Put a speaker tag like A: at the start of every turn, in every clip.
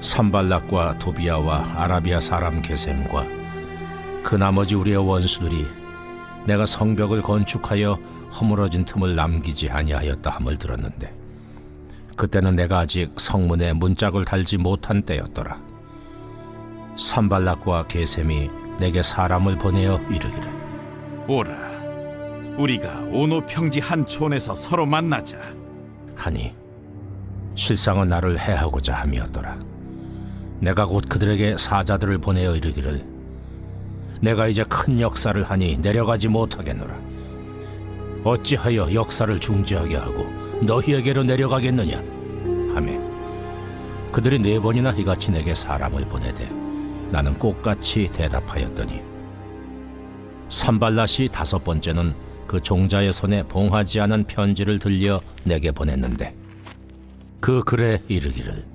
A: 산발락과 도비아와 아라비아 사람 게셈과 그 나머지 우리의 원수들이 내가 성벽을 건축하여 허물어진 틈을 남기지 아니하였다 함을 들었는데, 그때는 내가 아직 성문에 문짝을 달지 못한 때였더라. 산발락과 게셈이 내게 사람을 보내어 이르기를,
B: 오라, 우리가 오노 평지 한 촌에서 서로 만나자.
A: 하니 실상은 나를 해하고자 함이었더라. 내가 곧 그들에게 사자들을 보내어 이르기를, 내가 이제 큰 역사를 하니 내려가지 못하겠노라. 어찌하여 역사를 중지하게 하고 너희에게로 내려가겠느냐 하매, 그들이 4번이나 이같이 내게 사람을 보내되 나는 꽃같이 대답하였더니, 산발랏이 5번째는 그 종자의 손에 봉하지 않은 편지를 들려 내게 보냈는데, 그 글에 이르기를,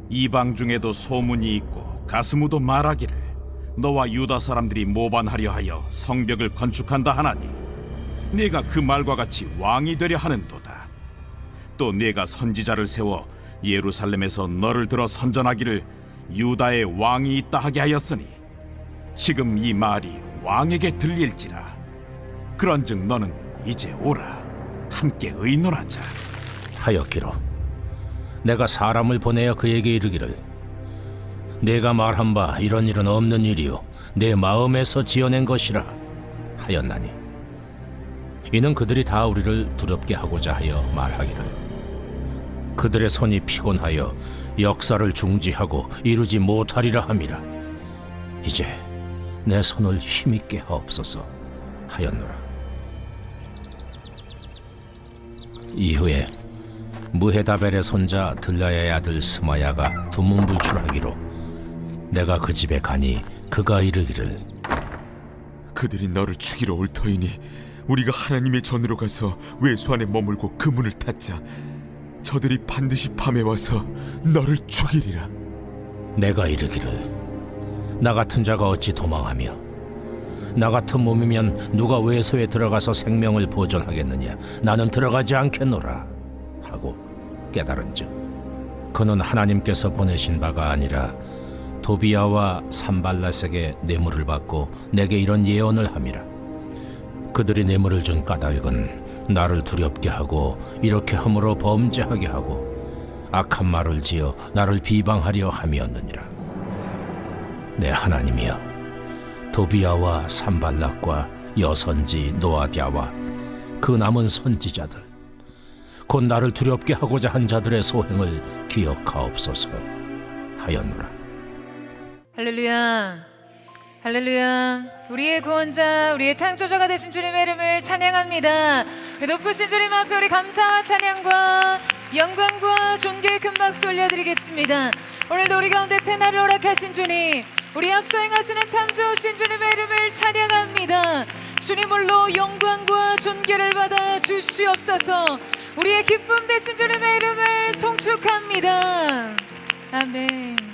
B: 이방 중에도 소문이 있고 가스무도 말하기를 너와 유다 사람들이 모반하려 하여 성벽을 건축한다 하나니 네가 그 말과 같이 왕이 되려 하는도다. 또 네가 선지자를 세워 예루살렘에서 너를 들어 선전하기를 유다의 왕이 있다 하게 하였으니 지금 이 말이 왕에게 들릴지라. 그런즉 너는 이제 오라, 함께 의논하자
A: 하였기로 내가 사람을 보내어 그에게 이르기를, 내가 말한 바 이런 일은 없는 일이요 내 마음에서 지어낸 것이라 하였나니, 이는 그들이 다 우리를 두렵게 하고자 하여 말하기를, 그들의 손이 피곤하여 역사를 중지하고 이루지 못하리라 함이라. 이제 내 손을 힘있게 하옵소서 하였노라. 이후에 무헤다벨의 손자 들라야의 아들 스마야가 두문불출하기로 내가 그 집에 가니 그가 이르기를,
C: 그들이 너를 죽이러 올 터이니 우리가 하나님의 전으로 가서 외수 안에 머물고 그 문을 닫자. 저들이 반드시 밤에 와서 너를 죽이리라.
A: 내가 이르기를, 나 같은 자가 어찌 도망하며 나 같은 몸이면 누가 외소에 들어가서 생명을 보존하겠느냐. 나는 들어가지 않겠노라 하고 깨달은즉, 그는 하나님께서 보내신 바가 아니라 도비아와 산발랏에게 뇌물을 받고 내게 이런 예언을 함이라. 그들이 뇌물을 준 까닭은 나를 두렵게 하고 이렇게 함으로 범죄하게 하고 악한 말을 지어 나를 비방하려 함이었느니라. 내 하나님이여, 도비아와 산발락과 여선지 노아디아와 그 남은 선지자들, 곧 나를 두렵게 하고자 한 자들의 소행을 기억하옵소서 하였노라.
D: 할렐루야, 할렐루야. 우리의 구원자, 우리의 창조자가 되신 주님의 이름을 찬양합니다. 높으신 주님 앞에 우리 감사와 찬양과 영광과 존귀의 큰 박수 올려드리겠습니다. 오늘도 우리 가운데 새날을 허락하신 주님, 우리 앞서 행하시는 참 좋으신 주님의 이름을 찬양합니다. 주님 홀로 영광과 존귀를 받아 주시옵소서. 우리의 기쁨 되신 주님의 이름을 송축합니다. 아멘.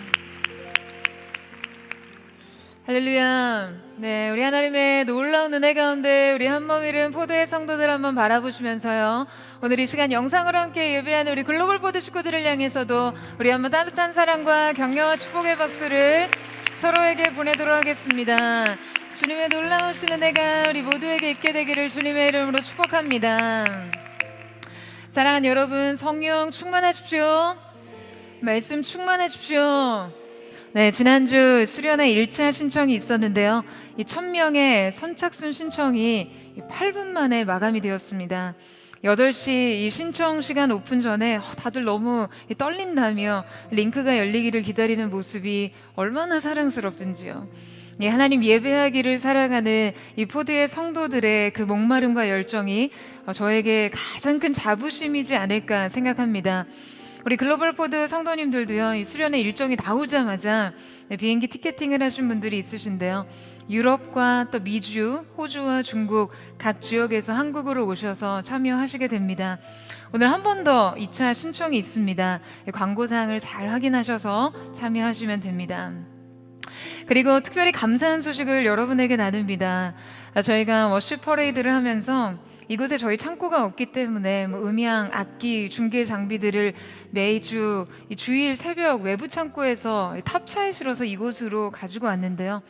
D: 할렐루야. 네, 우리 하나님의 놀라운 은혜 가운데 우리 한몸 이른 포도의 성도들 한번 바라보시면서요, 오늘 이 시간 영상으로 함께 예배하는 우리 글로벌 포도 식구들을 향해서도 우리 한번 따뜻한 사랑과 격려와 축복의 박수를 서로에게 보내도록 하겠습니다. 주님의 놀라우신 은혜가 우리 모두에게 있게 되기를 주님의 이름으로 축복합니다. 사랑하는 여러분, 성령 충만하십시오. 말씀 충만하십시오. 네, 지난주 수련회 1차 신청이 있었는데요, 이 1000명의 선착순 신청이 8분 만에 마감이 되었습니다. 8시 이 신청 시간 오픈 전에 다들 너무 떨린다며 링크가 열리기를 기다리는 모습이 얼마나 사랑스럽든지요. 하나님 예배하기를 사랑하는 이 포드의 성도들의 그 목마름과 열정이 저에게 가장 큰 자부심이지 않을까 생각합니다. 우리 글로벌 포드 성도님들도요, 이 수련회 일정이 나오자마자 비행기 티켓팅을 하신 분들이 있으신데요, 유럽과 또 미주, 호주와 중국 각 지역에서 한국으로 오셔서 참여하시게 됩니다. 오늘 한 번 더 2차 신청이 있습니다. 광고사항을 잘 확인하셔서 참여하시면 됩니다. 그리고 특별히 감사한 소식을 여러분에게 나눕니다. 저희가 워십 퍼레이드를 하면서 이곳에 저희 창고가 없기 때문에 음향, 악기, 중계 장비들을 매주 이 주일 새벽 외부 창고에서 탑차에 실어서 이곳으로 가지고 왔는데요.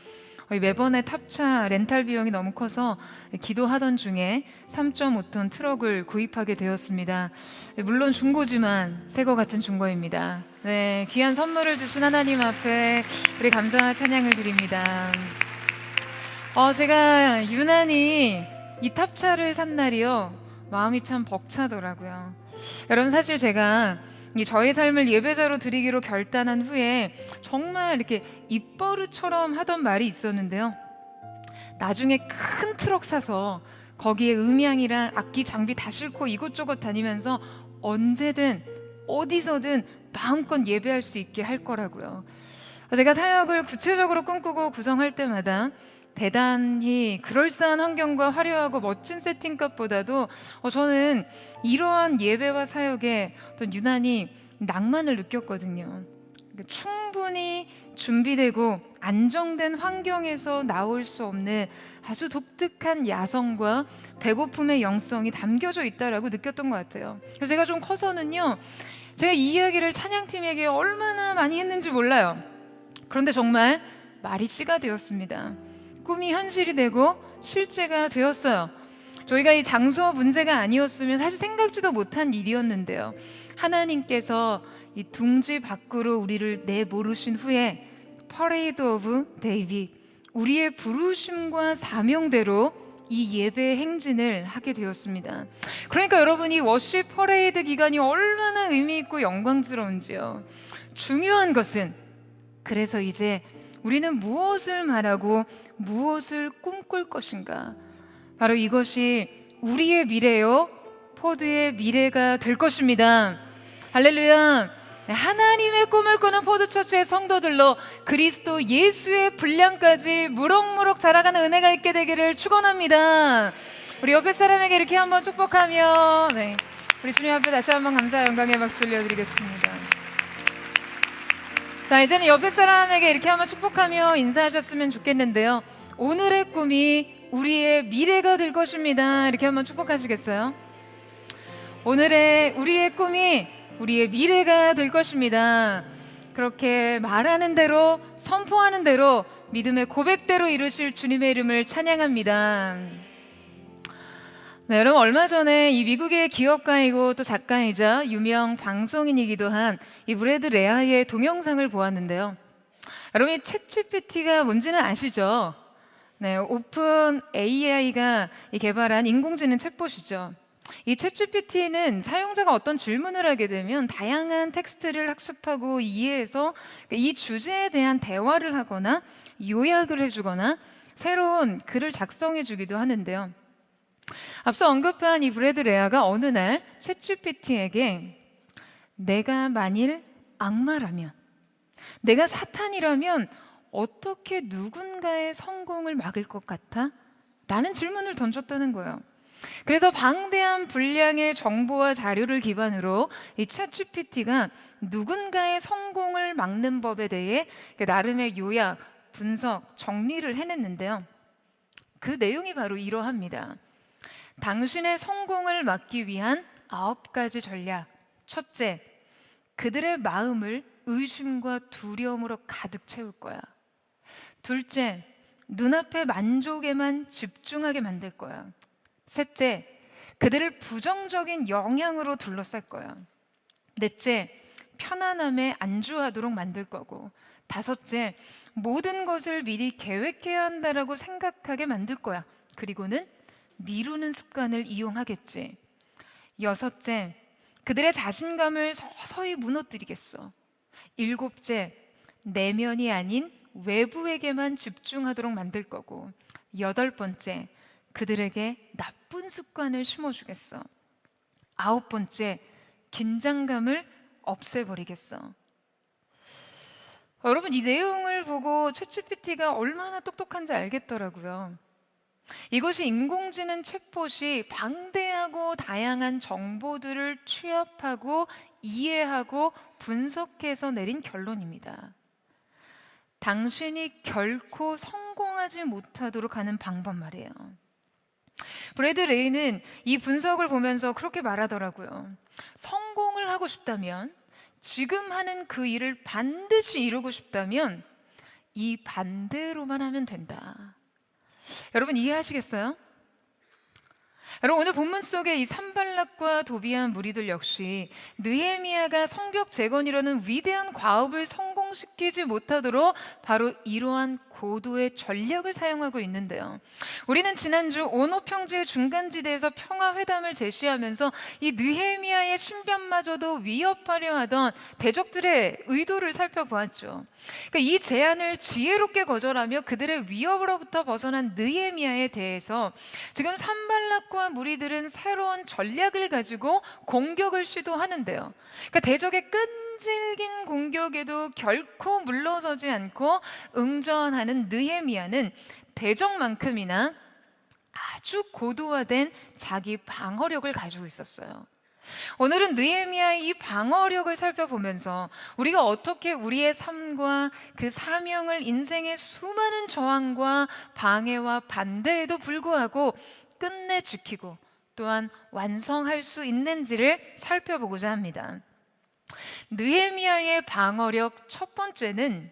D: 매번의 탑차 렌탈 비용이 너무 커서 기도하던 중에 3.5톤 트럭을 구입하게 되었습니다. 물론 중고지만 새거 같은 중고입니다. 네, 귀한 선물을 주신 하나님 앞에 우리 감사와 찬양을 드립니다. 제가 유난히 이 탑차를 산 날이요, 마음이 참 벅차더라고요. 여러분, 사실 제가 저의 삶을 예배자로 드리기로 결단한 후에 정말 이렇게 입버릇처럼 하던 말이 있었는데요. 나중에 큰 트럭 사서 거기에 음향이랑 악기 장비 다 싣고 이곳저곳 다니면서 언제든 어디서든 마음껏 예배할 수 있게 할 거라고요. 제가 사역을 구체적으로 꿈꾸고 구성할 때마다 대단히 그럴싸한 환경과 화려하고 멋진 세팅값보다도 저는 이러한 예배와 사역에 또 유난히 낭만을 느꼈거든요. 충분히 준비되고 안정된 환경에서 나올 수 없는 아주 독특한 야성과 배고픔의 영성이 담겨져 있다라고 느꼈던 것 같아요. 그래서 제가 좀 커서는요, 제가 이 이야기를 찬양팀에게 얼마나 많이 했는지 몰라요. 그런데 정말 말이 씨가 되었습니다. 꿈이 현실이 되고 실제가 되었어요. 저희가 이 장소 문제가 아니었으면 사실 생각지도 못한 일이었는데요. 하나님께서 이 둥지 밖으로 우리를 내모르신 후에 퍼레이드 오브 데이빗, 우리의 부르심과 사명대로 이 예배 행진을 하게 되었습니다. 그러니까 여러분이 워십 퍼레이드 기간이 얼마나 의미 있고 영광스러운지요. 중요한 것은, 그래서 이제 우리는 무엇을 말하고 무엇을 꿈꿀 것인가? 바로 이것이 우리의 미래요, 포드의 미래가 될 것입니다. 할렐루야. 하나님의 꿈을 꾸는 포드처치의 성도들로 그리스도 예수의 분량까지 무럭무럭 자라가는 은혜가 있게 되기를 축원합니다. 우리 옆에 사람에게 이렇게 한번 축복하며, 우리 주님 앞에 다시 한번 감사와 영광의 박수 올려드리겠습니다. 자, 이제는 옆에 사람에게 이렇게 한번 축복하며 인사하셨으면 좋겠는데요. 오늘의 꿈이 우리의 미래가 될 것입니다. 이렇게 한번 축복하시겠어요? 우리의 꿈이 우리의 미래가 될 것입니다. 그렇게 말하는 대로, 선포하는 대로, 믿음의 고백대로 이루실 주님의 이름을 찬양합니다. 네, 여러분, 얼마 전에 이 미국의 기업가이고 또 작가이자 유명 방송인이기도 한 이 브래드 레아의 동영상을 보았는데요. 여러분, 이 챗GPT가 뭔지는 아시죠? 네, 오픈 AI가 개발한 인공지능 챗봇이죠. 이 챗GPT는 사용자가 어떤 질문을 하게 되면 다양한 텍스트를 학습하고 이해해서 이 주제에 대한 대화를 하거나 요약을 해주거나 새로운 글을 작성해 주기도 하는데요. 앞서 언급한 이 브래드 레아가 어느 날 챗GPT에게 내가 만일 악마라면, 내가 사탄이라면 어떻게 누군가의 성공을 막을 것 같아? 라는 질문을 던졌다는 거예요. 그래서 방대한 분량의 정보와 자료를 기반으로 이 챗GPT가 누군가의 성공을 막는 법에 대해 나름의 요약, 분석, 정리를 해냈는데요. 그 내용이 바로 이러합니다. 당신의 성공을 막기 위한 9가지 전략. 첫째, 그들의 마음을 의심과 두려움으로 가득 채울 거야. 둘째, 눈앞의 만족에만 집중하게 만들 거야. 셋째, 그들을 부정적인 영향으로 둘러쌀 거야. 넷째, 편안함에 안주하도록 만들 거고. 다섯째, 모든 것을 미리 계획해야 한다라고 생각하게 만들 거야. 그리고는 미루는 습관을 이용하겠지. 여섯째, 그들의 자신감을 서서히 무너뜨리겠어. 일곱째, 내면이 아닌 외부에게만 집중하도록 만들 거고. 여덟 번째, 그들에게 나쁜 습관을 심어주겠어. 아홉 번째, 긴장감을 없애버리겠어. 여러분, 이 내용을 보고 챗GPT가 얼마나 똑똑한지 알겠더라고요. 이것이 인공지능 챗봇이 방대하고 다양한 정보들을 취합하고 이해하고 분석해서 내린 결론입니다. 당신이 결코 성공하지 못하도록 하는 방법 말이에요. 브래드 레이는 이 분석을 보면서 그렇게 말하더라고요. 성공을 하고 싶다면, 지금 하는 그 일을 반드시 이루고 싶다면 이 반대로만 하면 된다. 여러분 이해하시겠어요? 여러분 오늘 본문 속에 이 산발락과 도비아 무리들 역시 느헤미야가 성벽 재건이라는 위대한 과업을 성공시키지 못하도록 바로 이러한 고도의 전략을 사용하고 있는데요. 우리는 지난주 오노 평지의 중간지대에서 평화회담을 제시하면서 이 느헤미야의 신변마저도 위협하려 하던 대적들의 의도를 살펴보았죠. 그러니까 이 제안을 지혜롭게 거절하며 그들의 위협으로부터 벗어난 느헤미야에 대해서 지금 산발락과 무리들은 새로운 전략을 가지고 공격을 시도하는데요. 그러니까 대적의 끈질긴 공격에도 결코 물러서지 않고 응전하는 느헤미야는 대적만큼이나 아주 고도화된 자기 방어력을 가지고 있었어요. 오늘은 느헤미야의 이 방어력을 살펴보면서 우리가 어떻게 우리의 삶과 그 사명을 인생의 수많은 저항과 방해와 반대에도 불구하고 끝내 지키고 또한 완성할 수 있는지를 살펴보고자 합니다. 느헤미야의 방어력 첫 번째는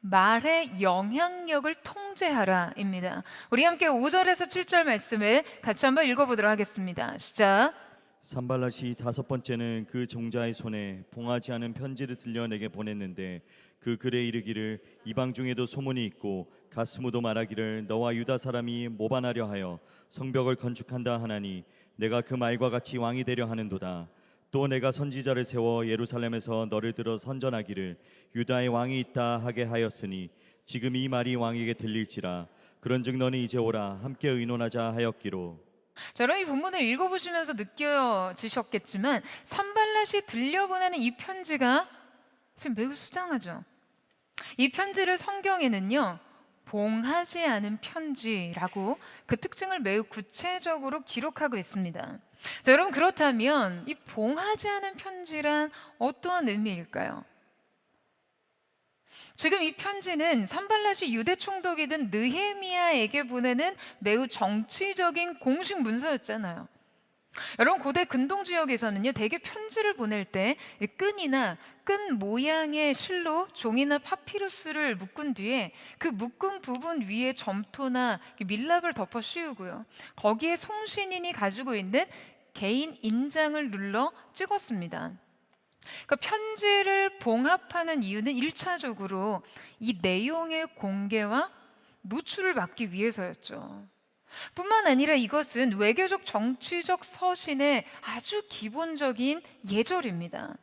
D: 말의 영향력을 통제하라입니다. 우리 함께 5절에서 7절 말씀을 같이 한번 읽어보도록 하겠습니다. 시작.
E: 산발랏이 다섯 번째는 그 종자의 손에 봉하지 않은 편지를 들려 내게 보냈는데 그 글에 이르기를 이방 중에도 소문이 있고 가스무도 말하기를 너와 유다 사람이 모반하려 하여 성벽을 건축한다 하나니 내가 그 말과 같이 왕이 되려 하는도다. 또 내가 선지자를 세워 예루살렘에서 너를 들어 선전하기를 유다의 왕이 있다 하게 하였으니 지금 이 말이 왕에게 들릴지라. 그런즉 너는 이제 오라 함께 의논하자 하였기로.
D: 자, 여러분 이 본문을 읽어보시면서 느껴지셨겠지만 산발랏이 들려보내는 이 편지가 지금 매우 수상하죠. 이 편지를 성경에는요 봉하지 않은 편지라고 그 특징을 매우 구체적으로 기록하고 있습니다. 자, 여러분 그렇다면 이 봉하지 않은 편지란 어떠한 의미일까요? 지금 이 편지는 산발랏이 유대 총독이던 느헤미야에게 보내는 매우 정치적인 공식 문서였잖아요. 여러분 고대 근동 지역에서는요 대개 편지를 보낼 때 끈이나 끈 모양의 실로 종이나 파피루스를 묶은 뒤에 그 묶은 부분 위에 점토나 밀랍을 덮어 씌우고요 거기에 송신인이 가지고 있는 개인 인장을 눌러 찍었습니다. 그러니까 편지를 봉합하는 이유는 1차적으로 이 내용의 공개와 노출을 막기 위해서였죠. 뿐만 아니라 이것은 외교적 정치적 서신의 아주 기본적인 예절입니다.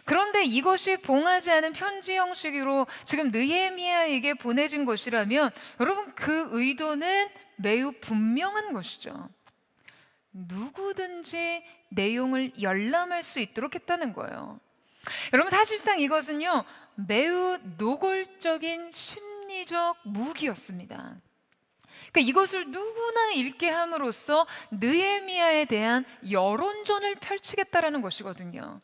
D: 그런데 이것이 봉하지 않은 편지 형식으로 지금 느헤미야에게 보내진 것이라면 여러분 그 의도는 매우 분명한 것이죠. 누구든지 내용을 열람할 수 있도록 했다는 거예요. 여러분 사실상 이것은요 매우 노골적인 심리적 무기였습니다. 그러니까 이것을 누구나 읽게 함으로써 느헤미야에 대한 여론전을 펼치겠다라는 것이거든요.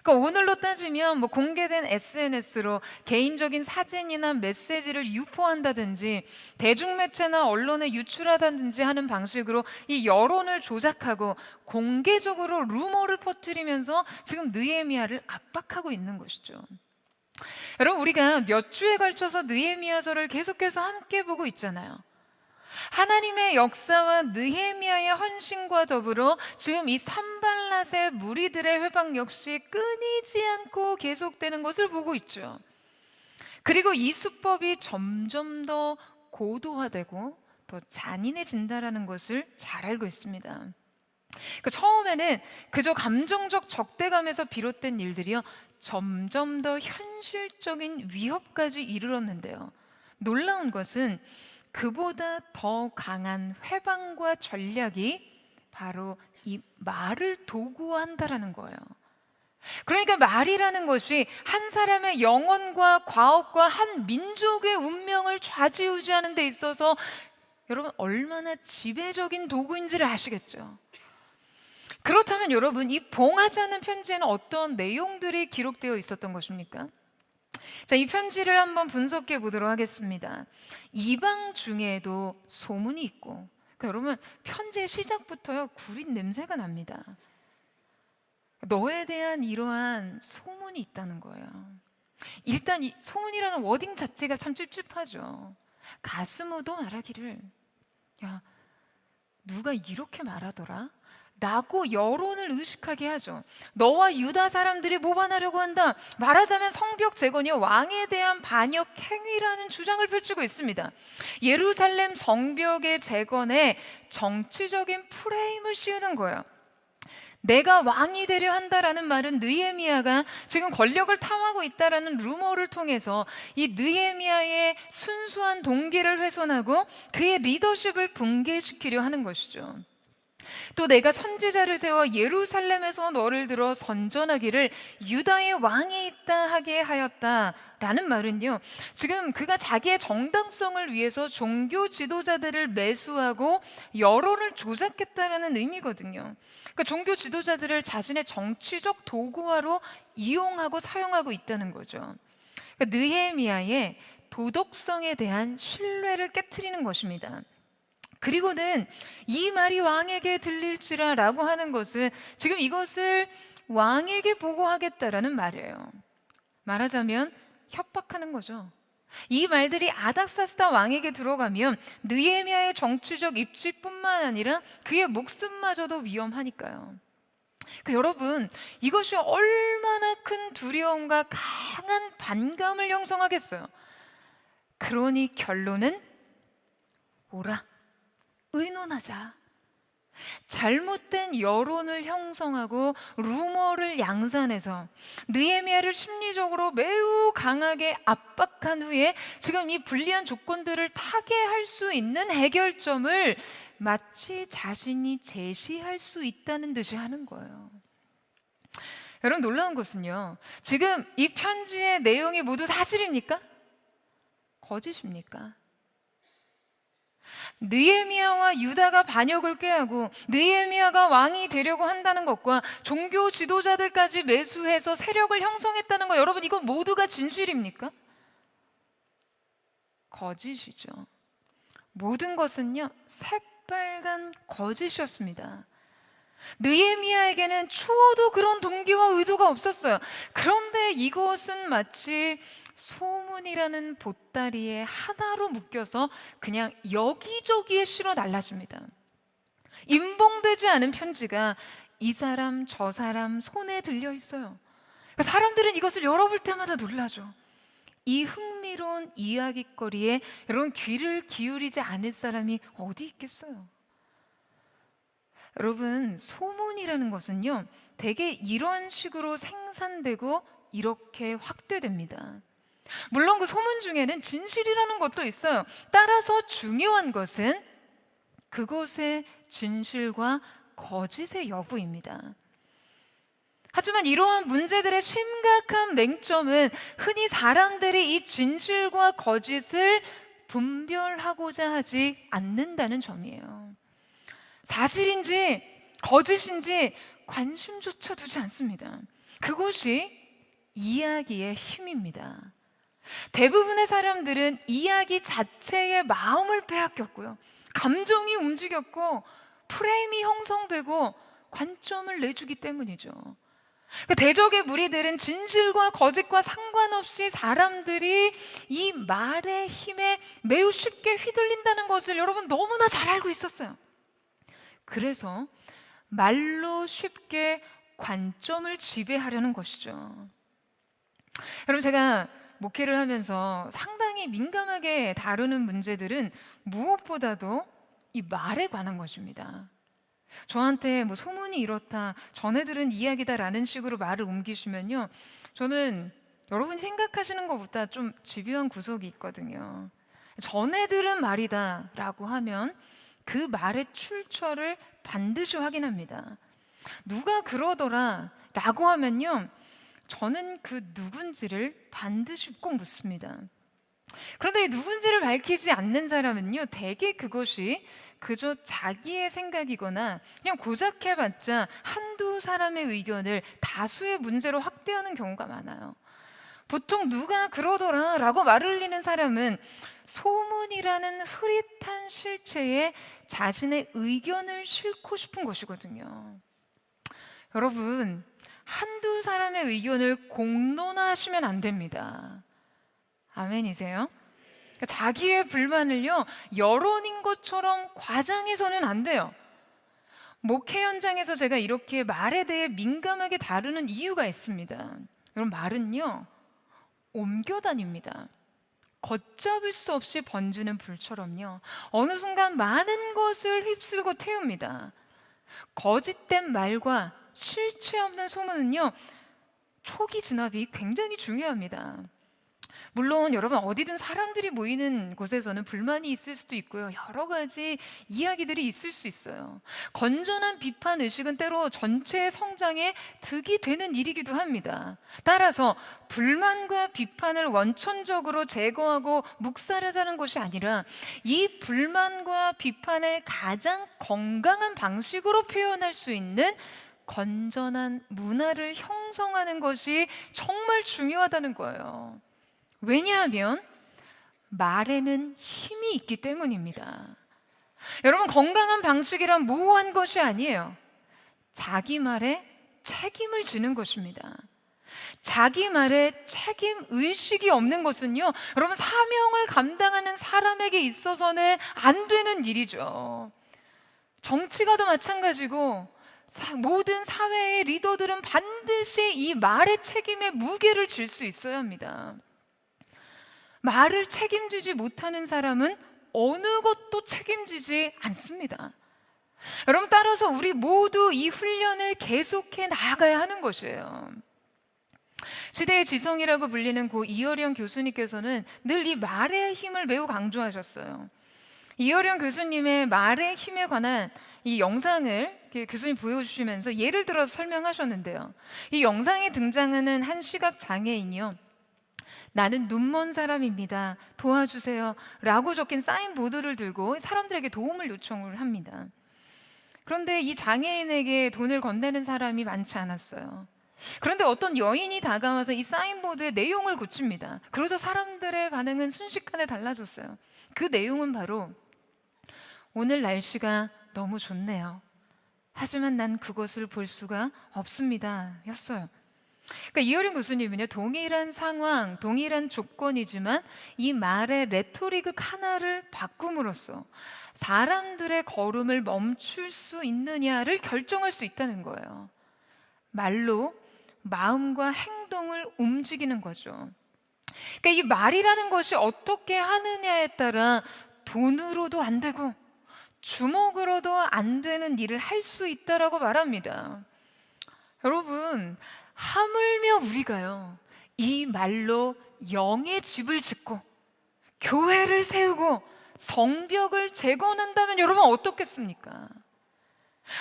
D: 그러니까 오늘로 따지면 뭐 공개된 SNS로 개인적인 사진이나 메시지를 유포한다든지 대중매체나 언론에 유출하다든지 하는 방식으로 이 여론을 조작하고 공개적으로 루머를 퍼뜨리면서 지금 느헤미야를 압박하고 있는 것이죠. 여러분 우리가 몇 주에 걸쳐서 느헤미야서를 계속해서 함께 보고 있잖아요. 하나님의 역사와 느헤미야의 헌신과 더불어 지금 이 산발랏의 무리들의 회방 역시 끊이지 않고 계속되는 것을 보고 있죠. 그리고 이 수법이 점점 더 고도화되고 더 잔인해진다라는 것을 잘 알고 있습니다. 그러니까 처음에는 그저 감정적 적대감에서 비롯된 일들이요 점점 더 현실적인 위협까지 이르렀는데요. 놀라운 것은 그보다 더 강한 회방과 전략이 바로 이 말을 도구화한다라는 거예요. 그러니까 말이라는 것이 한 사람의 영혼과 과업과 한 민족의 운명을 좌지우지하는 데 있어서 여러분 얼마나 지배적인 도구인지를 아시겠죠? 그렇다면 여러분 이 봉하지 않은 편지에는 어떤 내용들이 기록되어 있었던 것입니까? 자, 이 편지를 한번 분석해 보도록 하겠습니다. 이방 중에도 소문이 있고 여러분, 편지의 시작부터요 구린 냄새가 납니다. 너에 대한 이러한 소문이 있다는 거예요. 일단 이 소문이라는 워딩 자체가 참 찝찝하죠. 가스무도 말하기를, 야, 누가 이렇게 말하더라? 라고 여론을 의식하게 하죠. 너와 유다 사람들이 모반하려고 한다. 말하자면 성벽 재건이 왕에 대한 반역 행위라는 주장을 펼치고 있습니다. 예루살렘 성벽의 재건에 정치적인 프레임을 씌우는 거예요. 내가 왕이 되려 한다라는 말은 느헤미야가 지금 권력을 탐하고 있다라는 루머를 통해서 이 느헤미야의 순수한 동기를 훼손하고 그의 리더십을 붕괴시키려 하는 것이죠. 또 내가 선지자를 세워 예루살렘에서 너를 들어 선전하기를 유다의 왕이 있다 하게 하였다라는 말은요, 지금 그가 자기의 정당성을 위해서 종교 지도자들을 매수하고 여론을 조작했다라는 의미거든요. 그러니까 종교 지도자들을 자신의 정치적 도구화로 이용하고 사용하고 있다는 거죠. 그러니까 느헤미야의 도덕성에 대한 신뢰를 깨트리는 것입니다. 그리고는 이 말이 왕에게 들릴지라라고 하는 것은 지금 이것을 왕에게 보고하겠다라는 말이에요. 말하자면 협박하는 거죠. 이 말들이 아닥사스다 왕에게 들어가면 느헤미야의 정치적 입지뿐만 아니라 그의 목숨마저도 위험하니까요. 그러니까 여러분, 이것이 얼마나 큰 두려움과 강한 반감을 형성하겠어요. 그러니 결론은 오라, 의논하자. 잘못된 여론을 형성하고 루머를 양산해서 느헤미야를 심리적으로 매우 강하게 압박한 후에 지금 이 불리한 조건들을 타개할 수 있는 해결점을 마치 자신이 제시할 수 있다는 듯이 하는 거예요. 여러분, 놀라운 것은요, 지금 이 편지의 내용이 모두 사실입니까? 거짓입니까? 느헤미야와 유다가 반역을 꾀하고 느헤미야가 왕이 되려고 한다는 것과 종교 지도자들까지 매수해서 세력을 형성했다는 것, 여러분, 이건 모두가 진실입니까? 거짓이죠. 모든 것은요 새빨간 거짓이었습니다. 느헤미야에게는 추호도 그런 동기와 의도가 없었어요. 그런데 이것은 마치 소문이라는 보따리에 하나로 묶여서 그냥 여기저기에 실어 날라집니다. 임봉되지 않은 편지가 이 사람 저 사람 손에 들려 있어요. 사람들은 이것을 열어볼 때마다 놀라죠. 이 흥미로운 이야깃거리에 여러분 귀를 기울이지 않을 사람이 어디 있겠어요? 여러분, 소문이라는 것은요 대개 이런 식으로 생산되고 이렇게 확대됩니다. 물론 그 소문 중에는 진실이라는 것도 있어요. 따라서 중요한 것은 그것의 진실과 거짓의 여부입니다. 하지만 이러한 문제들의 심각한 맹점은 흔히 사람들이 이 진실과 거짓을 분별하고자 하지 않는다는 점이에요. 사실인지 거짓인지 관심조차 두지 않습니다. 그것이 이야기의 힘입니다. 대부분의 사람들은 이야기 자체에 마음을 빼앗겼고요, 감정이 움직였고 프레임이 형성되고 관점을 내주기 때문이죠. 대적의 무리들은 진실과 거짓과 상관없이 사람들이 이 말의 힘에 매우 쉽게 휘둘린다는 것을 여러분 너무나 잘 알고 있었어요. 그래서 말로 쉽게 관점을 지배하려는 것이죠. 여러분, 제가 목회를 하면서 상당히 민감하게 다루는 문제들은 무엇보다도 이 말에 관한 것입니다. 저한테 뭐 소문이 이렇다, 전해 들은 이야기다라는 식으로 말을 옮기시면요, 저는 여러분이 생각하시는 것보다 좀 집요한 구석이 있거든요. 전해 들은 말이다 라고 하면 그 말의 출처를 반드시 확인합니다. 누가 그러더라 라고 하면요, 저는 그 누군지를 반드시 꼭 묻습니다. 그런데 이 누군지를 밝히지 않는 사람은요 대개 그것이 그저 자기의 생각이거나 그냥 고작 해봤자 한두 사람의 의견을 다수의 문제로 확대하는 경우가 많아요. 보통 누가 그러더라 라고 말을 흘리는 사람은 소문이라는 흐릿한 실체에 자신의 의견을 싣고 싶은 것이거든요. 여러분, 한두 사람의 의견을 공론화하시면 안 됩니다. 아멘이세요? 그러니까 자기의 불만을요, 여론인 것처럼 과장해서는 안 돼요. 목회 현장에서 제가 이렇게 말에 대해 민감하게 다루는 이유가 있습니다. 여러분, 말은요, 옮겨 다닙니다. 걷잡을 수 없이 번지는 불처럼요, 어느 순간 많은 것을 휩쓸고 태웁니다. 거짓된 말과 실체 없는 소문은요, 초기 진압이 굉장히 중요합니다. 물론 여러분, 어디든 사람들이 모이는 곳에서는 불만이 있을 수도 있고요, 여러 가지 이야기들이 있을 수 있어요. 건전한 비판 의식은 때로 전체의 성장에 득이 되는 일이기도 합니다. 따라서 불만과 비판을 원천적으로 제거하고 묵살하자는 것이 아니라 이 불만과 비판을 가장 건강한 방식으로 표현할 수 있는 건전한 문화를 형성하는 것이 정말 중요하다는 거예요. 왜냐하면 말에는 힘이 있기 때문입니다. 여러분, 건강한 방식이란 모호한 것이 아니에요. 자기 말에 책임을 지는 것입니다. 자기 말에 책임 의식이 없는 것은요, 여러분, 사명을 감당하는 사람에게 있어서는 안 되는 일이죠. 정치가도 마찬가지고 모든 사회의 리더들은 반드시 이 말의 책임에 무게를 질 수 있어야 합니다. 말을 책임지지 못하는 사람은 어느 것도 책임지지 않습니다. 여러분, 따라서 우리 모두 이 훈련을 계속해 나아가야 하는 것이에요. 시대의 지성이라고 불리는 고 이어령 교수님께서는 늘 이 말의 힘을 매우 강조하셨어요. 이어령 교수님의 말의 힘에 관한 이 영상을 교수님 보여주시면서 예를 들어서 설명하셨는데요, 이 영상에 등장하는 한 시각 장애인이요, 나는 눈먼 사람입니다, 도와주세요 라고 적힌 사인보드를 들고 사람들에게 도움을 요청을 합니다. 그런데 이 장애인에게 돈을 건네는 사람이 많지 않았어요. 그런데 어떤 여인이 다가와서 이 사인보드의 내용을 고칩니다. 그러자 사람들의 반응은 순식간에 달라졌어요. 그 내용은 바로, 오늘 날씨가 너무 좋네요, 하지만 난 그것을 볼 수가 없습니다 였어요. 그러니까 이어령 교수님은요, 동일한 상황, 동일한 조건이지만 이 말의 레토릭 하나를 바꿈으로써 사람들의 걸음을 멈출 수 있느냐를 결정할 수 있다는 거예요. 말로 마음과 행동을 움직이는 거죠. 그러니까 이 말이라는 것이 어떻게 하느냐에 따라 돈으로도 안 되고 주먹으로도 안 되는 일을 할 수 있다라고 말합니다. 여러분, 하물며 우리가요, 이 말로 영의 집을 짓고 교회를 세우고 성벽을 재건한다면 여러분 어떻겠습니까?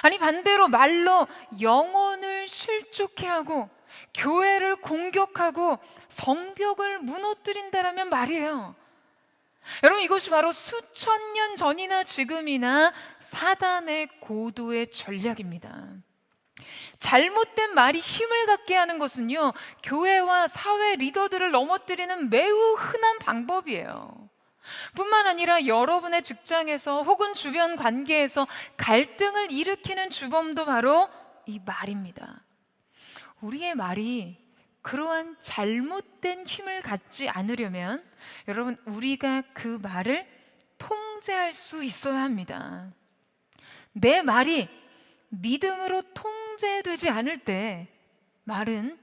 D: 아니, 반대로 말로 영혼을 실족해 하고 교회를 공격하고 성벽을 무너뜨린다라면 말이에요, 여러분, 이것이 바로 수천 년 전이나 지금이나 사단의 고도의 전략입니다. 잘못된 말이 힘을 갖게 하는 것은요, 교회와 사회 리더들을 넘어뜨리는 매우 흔한 방법이에요. 뿐만 아니라 여러분의 직장에서 혹은 주변 관계에서 갈등을 일으키는 주범도 바로 이 말입니다. 우리의 말이 그러한 잘못된 힘을 갖지 않으려면 여러분, 우리가 그 말을 통제할 수 있어야 합니다. 내 말이 믿음으로 통제되지 않을 때 말은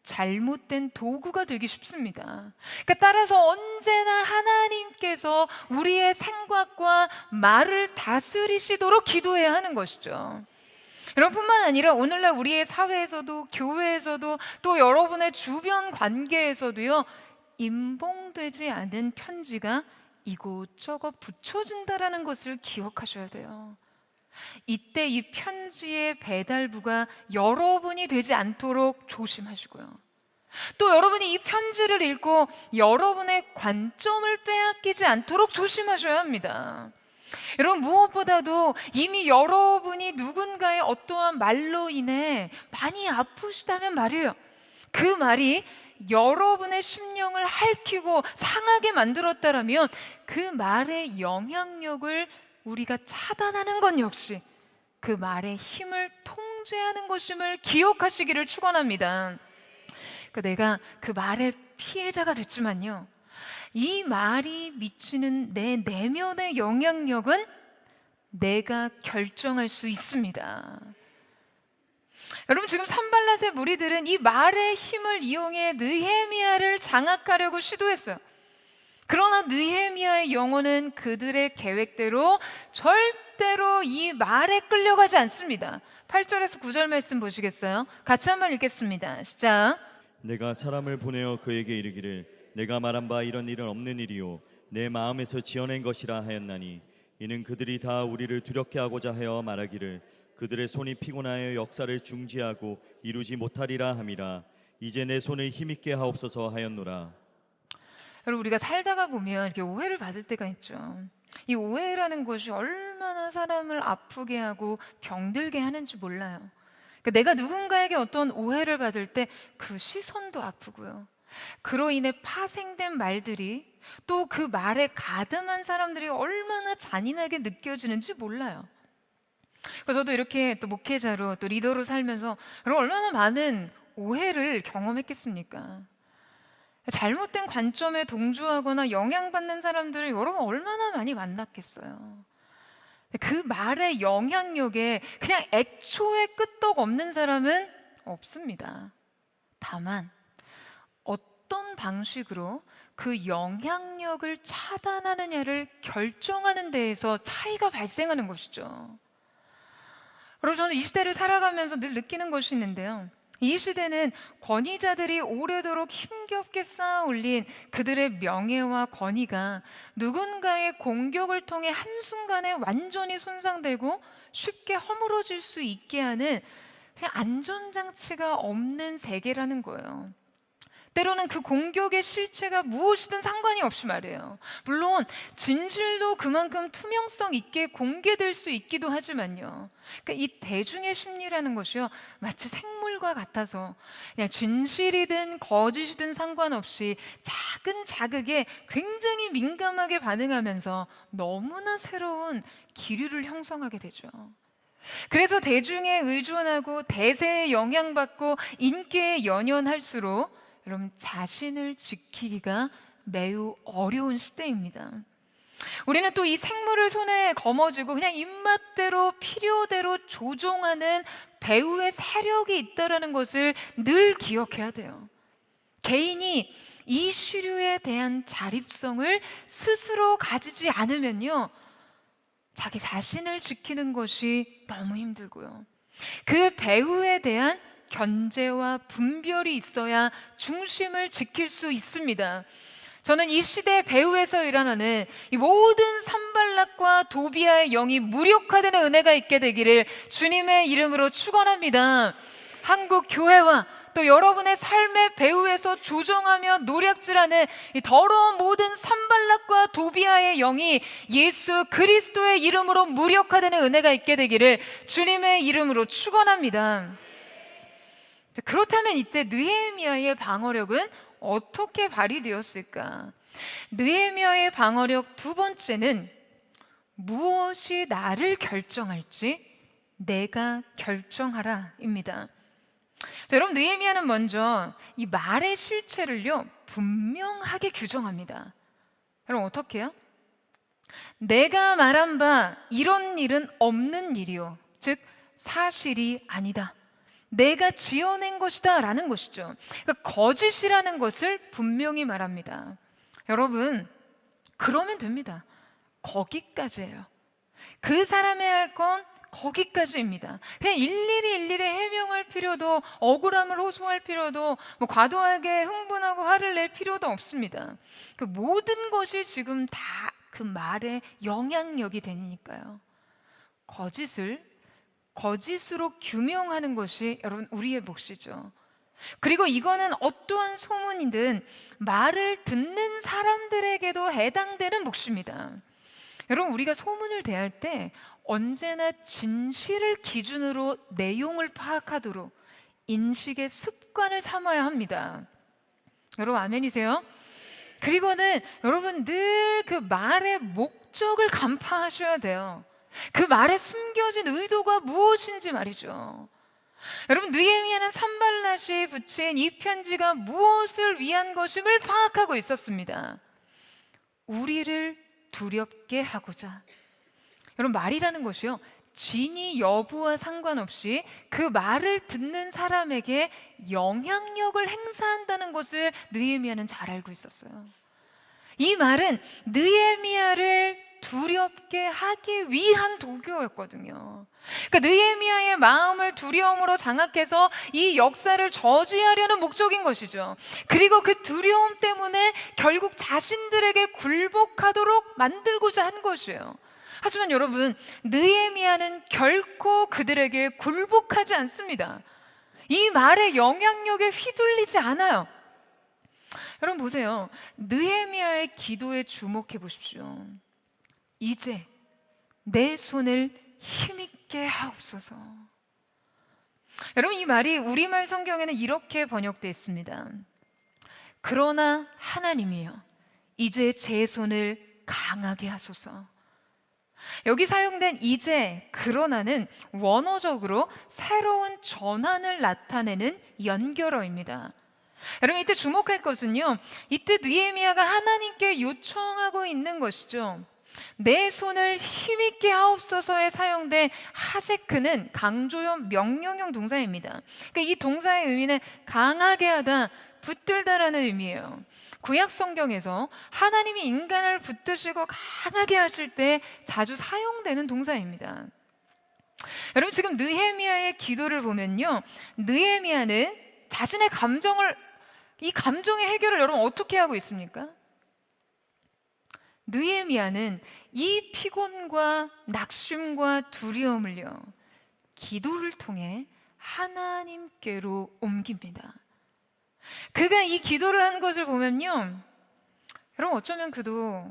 D: 잘못된 도구가 되기 쉽습니다. 그러니까 따라서 언제나 하나님께서 우리의 생각과 말을 다스리시도록 기도해야 하는 것이죠. 여러분뿐만 아니라 오늘날 우리의 사회에서도 교회에서도 또 여러분의 주변 관계에서도요, 임봉되지 않은 편지가 이곳저곳 붙여진다라는 것을 기억하셔야 돼요. 이때 이 편지의 배달부가 여러분이 되지 않도록 조심하시고요, 또 여러분이 이 편지를 읽고 여러분의 관점을 빼앗기지 않도록 조심하셔야 합니다. 여러분, 무엇보다도 이미 여러분이 누군가의 어떠한 말로 인해 많이 아프시다면 말이에요, 그 말이 여러분의 심령을 핥히고 상하게 만들었다라면 그 말의 영향력을 우리가 차단하는 건 역시 그 말의 힘을 통제하는 것임을 기억하시기를 축원합니다. 내가 그 말의 피해자가 됐지만요, 이 말이 미치는 내 내면의 영향력은 내가 결정할 수 있습니다. 여러분, 지금 산발랏의 무리들은 이 말의 힘을 이용해 느헤미야를 장악하려고 시도했어요. 그러나 느헤미야의 영혼은 그들의 계획대로 절대로 이 말에 끌려가지 않습니다. 8절에서 9절 말씀 보시겠어요? 같이 한번 읽겠습니다. 시작.
E: 내가 사람을 보내어 그에게 이르기를 내가 말한 바 이런 일은 없는 일이요 내 마음에서 지어낸 것이라 하였나니 이는 그들이 다 우리를 두렵게 하고자 하여 말하기를 그들의 손이 피곤하여 역사를 중지하고 이루지 못하리라 함이라. 이제 내 손을 힘있게 하옵소서 하였노라.
D: 여러분, 우리가 살다가 보면 이렇게 오해를 받을 때가 있죠. 이 오해라는 것이 얼마나 사람을 아프게 하고 병들게 하는지 몰라요. 내가 누군가에게 어떤 오해를 받을 때 그 시선도 아프고요, 그로 인해 파생된 말들이 또 그 말에 가담한 사람들이 얼마나 잔인하게 느껴지는지 몰라요. 그래서 저도 이렇게 또 목회자로 또 리더로 살면서 여러분, 얼마나 많은 오해를 경험했겠습니까? 잘못된 관점에 동조하거나 영향받는 사람들을 여러분 얼마나 많이 만났겠어요. 그 말의 영향력에 그냥 애초에 끄떡 없는 사람은 없습니다. 다만 어떤 방식으로 그 영향력을 차단하느냐를 결정하는 데에서 차이가 발생하는 것이죠. 여러분, 저는 이 시대를 살아가면서 늘 느끼는 것이 있는데요, 이 시대는 권위자들이 오래도록 힘겹게 쌓아 올린 그들의 명예와 권위가 누군가의 공격을 통해 한순간에 완전히 손상되고 쉽게 허물어질 수 있게 하는 그냥 안전장치가 없는 세계라는 거예요. 때로는 그 공격의 실체가 무엇이든 상관이 없이 말이에요. 물론 진실도 그만큼 투명성 있게 공개될 수 있기도 하지만요, 그러니까 이 대중의 심리라는 것이요, 마치 생물과 같아서 그냥 진실이든 거짓이든 상관없이 작은 자극에 굉장히 민감하게 반응하면서 너무나 새로운 기류를 형성하게 되죠. 그래서 대중에 의존하고 대세에 영향받고 인기에 연연할수록 여러분, 자신을 지키기가 매우 어려운 시대입니다. 우리는 또 이 생물을 손에 거머쥐고 그냥 입맛대로 필요대로 조종하는 배후의 세력이 있다는 것을 늘 기억해야 돼요. 개인이 이 시류에 대한 자립성을 스스로 가지지 않으면요, 자기 자신을 지키는 것이 너무 힘들고요, 그 배후에 대한 견제와 분별이 있어야 중심을 지킬 수 있습니다. 저는 이 시대 배후에서 일어나는 이 모든 산발락과 도비아의 영이 무력화되는 은혜가 있게 되기를 주님의 이름으로 축원합니다. 한국 교회와 또 여러분의 삶의 배후에서 조정하며 노략질하는 이 더러운 모든 산발락과 도비아의 영이 예수 그리스도의 이름으로 무력화되는 은혜가 있게 되기를 주님의 이름으로 축원합니다. 그렇다면 이때 느헤미야의 방어력은 어떻게 발휘되었을까? 느헤미야의 방어력 두 번째는 무엇이 나를 결정할지 내가 결정하라입니다. 여러분, 느헤미야는 먼저 이 말의 실체를요 분명하게 규정합니다. 여러분, 어떻게 해요? 내가 말한 바 이런 일은 없는 일이요, 즉 사실이 아니다, 내가 지어낸 것이다 라는 것이죠. 그러니까 거짓이라는 것을 분명히 말합니다. 여러분, 그러면 됩니다. 거기까지예요. 그 사람이 할 건 거기까지입니다. 그냥 일일이 해명할 필요도, 억울함을 호소할 필요도, 과도하게 흥분하고 화를 낼 필요도 없습니다. 그 모든 것이 지금 다 그 말에 영향력이 되니까요. 거짓으로 규명하는 것이 여러분 우리의 몫이죠. 그리고 이거는 어떠한 소문이든 말을 듣는 사람들에게도 해당되는 몫입니다. 여러분, 우리가 소문을 대할 때 언제나 진실을 기준으로 내용을 파악하도록 인식의 습관을 삼아야 합니다. 여러분 아멘이세요? 그리고는 여러분 늘 그 말의 목적을 간파하셔야 돼요. 그 말에 숨겨진 의도가 무엇인지 말이죠. 여러분 느헤미야는 산발랏이 붙인 이 편지가 무엇을 위한 것임을 파악하고 있었습니다. 우리를 두렵게 하고자. 여러분 말이라는 것이요, 진위 여부와 상관없이 그 말을 듣는 사람에게 영향력을 행사한다는 것을 느헤미야는 잘 알고 있었어요. 이 말은 느헤미야를 두렵게 하기 위한 도구였거든요. 그러니까 느헤미야의 마음을 두려움으로 장악해서 이 역사를 저지하려는 목적인 것이죠. 그리고 그 두려움 때문에 결국 자신들에게 굴복하도록 만들고자 한 것이에요. 하지만 여러분, 느헤미야는 결코 그들에게 굴복하지 않습니다. 이 말의 영향력에 휘둘리지 않아요. 여러분 보세요. 느헤미야의 기도에 주목해 보십시오. 이제 내 손을 힘있게 하옵소서. 여러분 이 말이 우리말 성경에는 이렇게 번역되어 있습니다. 그러나 하나님이여 이제 제 손을 강하게 하소서. 여기 사용된 이제, 그러나는 원어적으로 새로운 전환을 나타내는 연결어입니다. 여러분 이때 주목할 것은요, 이때 느헤미야가 하나님께 요청하고 있는 것이죠. 내 손을 힘있게 하옵소서에 사용된 하제크는 강조형 명령형 동사입니다. 그러니까 이 동사의 의미는 강하게 하다, 붙들다라는 의미예요. 구약 성경에서 하나님이 인간을 붙드시고 강하게 하실 때 자주 사용되는 동사입니다. 여러분 지금 느헤미야의 기도를 보면요, 느헤미야는 자신의 이 감정의 해결을 여러분 어떻게 하고 있습니까? 느헤미야는 이 피곤과 낙심과 두려움을요, 기도를 통해 하나님께로 옮깁니다. 그가 이 기도를 한 것을 보면요, 여러분 어쩌면 그도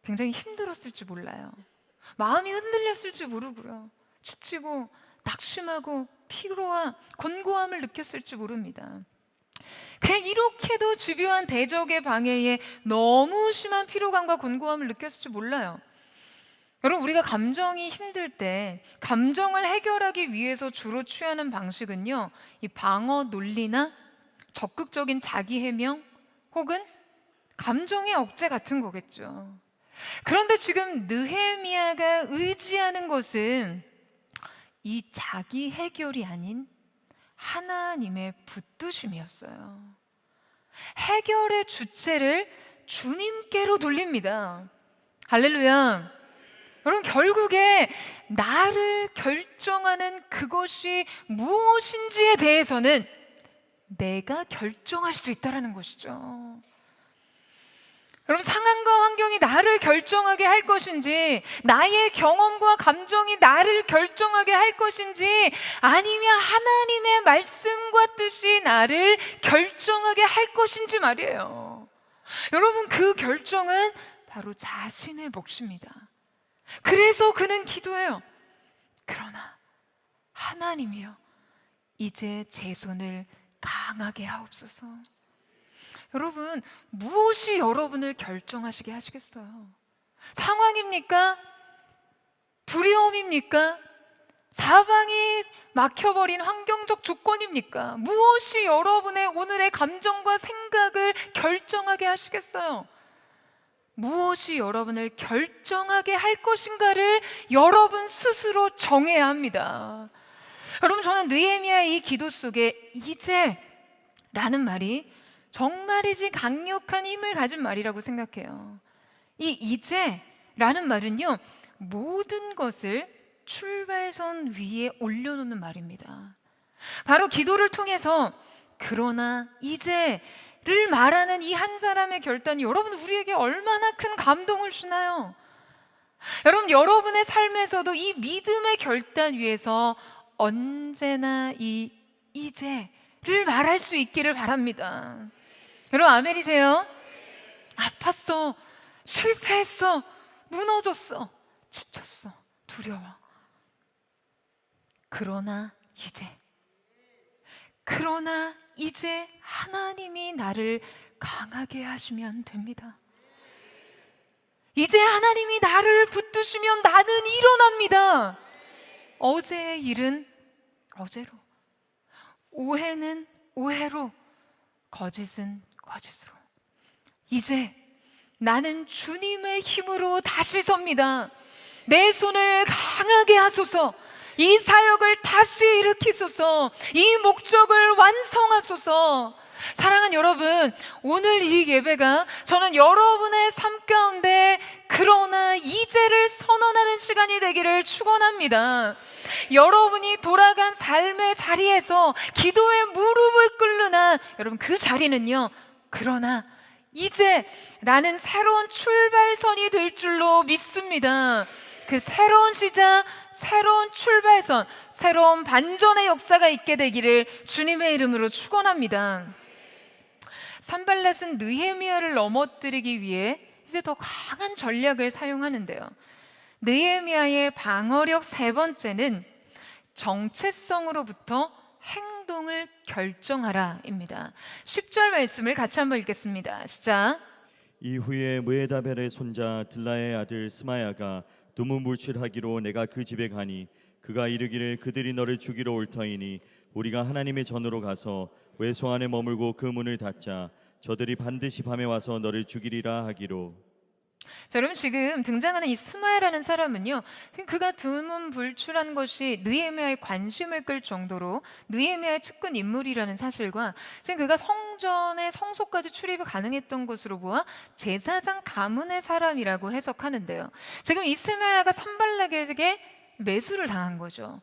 D: 굉장히 힘들었을지 몰라요. 마음이 흔들렸을지 모르고요, 지치고 낙심하고 피로와 곤고함을 느꼈을지 모릅니다. 그냥 이렇게도 집요한 대적의 방해에 너무 심한 피로감과 곤고함을 느꼈을지 몰라요. 여러분 우리가 감정이 힘들 때 감정을 해결하기 위해서 주로 취하는 방식은요, 이 방어 논리나 적극적인 자기 해명 혹은 감정의 억제 같은 거겠죠. 그런데 지금 느헤미야가 의지하는 것은 이 자기 해결이 아닌 하나님의 붙드심이었어요. 해결의 주체를 주님께로 돌립니다. 할렐루야. 여러분 결국에 나를 결정하는 그것이 무엇인지에 대해서는 내가 결정할 수 있다는 것이죠. 여러분 상황과 환경이 나를 결정하게 할 것인지, 나의 경험과 감정이 나를 결정하게 할 것인지, 아니면 하나님의 말씀과 뜻이 나를 결정하게 할 것인지 말이에요. 여러분 그 결정은 바로 자신의 몫입니다. 그래서 그는 기도해요. 그러나 하나님이여 이제 제 손을 강하게 하옵소서. 여러분 무엇이 여러분을 결정하시게 하시겠어요? 상황입니까? 두려움입니까? 사방이 막혀버린 환경적 조건입니까? 무엇이 여러분의 오늘의 감정과 생각을 결정하게 하시겠어요? 무엇이 여러분을 결정하게 할 것인가를 여러분 스스로 정해야 합니다. 여러분 저는 느헤미야의 이 기도 속에 이제라는 말이 정말이지 강력한 힘을 가진 말이라고 생각해요. 이 이제라는 말은요, 모든 것을 출발선 위에 올려놓는 말입니다. 바로 기도를 통해서 그러나 이제를 말하는 이 한 사람의 결단이 여러분 우리에게 얼마나 큰 감동을 주나요? 여러분 여러분의 삶에서도 이 믿음의 결단 위에서 언제나 이 이제를 말할 수 있기를 바랍니다. 여러분 아멘이세요? 아팠어, 실패했어, 무너졌어, 지쳤어, 두려워. 그러나 이제 하나님이 나를 강하게 하시면 됩니다. 이제 하나님이 나를 붙드시면 나는 일어납니다. 어제의 일은 어제로, 오해는 오해로, 거짓은 거짓으로. 이제 나는 주님의 힘으로 다시 섭니다. 내 손을 강하게 하소서. 이 사역을 다시 일으키소서. 이 목적을 완성하소서. 사랑하는 여러분, 오늘 이 예배가 저는 여러분의 삶 가운데 그러나 이제를 선언하는 시간이 되기를 축원합니다. 여러분이 돌아간 삶의 자리에서 기도의 무릎을 꿇으나 여러분 그 자리는요, 그러나 이제라는 새로운 출발선이 될 줄로 믿습니다. 그 새로운 시작, 새로운 출발선, 새로운 반전의 역사가 있게 되기를 주님의 이름으로 축원합니다. 산발렛은 느헤미야를 넘어뜨리기 위해 이제 더 강한 전략을 사용하는데요. 느헤미야의 방어력 세 번째는 정체성으로부터 행동을 결정하라입니다. 10절 말씀을 같이 한번 읽겠습니다. 시작.
E: 이후에 무에다벨의 손자 들라의 아들 스마야가 두문불출하기로 내가 그 집에 가니 그가 이르기를 그들이 너를 죽이러 올 터이니 우리가 하나님의 전으로 가서 외소 안에 머물고 그 문을 닫자. 저들이 반드시 밤에 와서 너를 죽이리라 하기로.
D: 자, 여러분 지금 등장하는 이 스마야라는 사람은요, 그가 두문불출한 것이 느헤미야의 관심을 끌 정도로 느헤미야의 측근 인물이라는 사실과 지금 그가 성전의 성소까지 출입이 가능했던 것으로 보아 제사장 가문의 사람이라고 해석하는데요. 지금 이 스마야가 산발락에게 매수를 당한 거죠.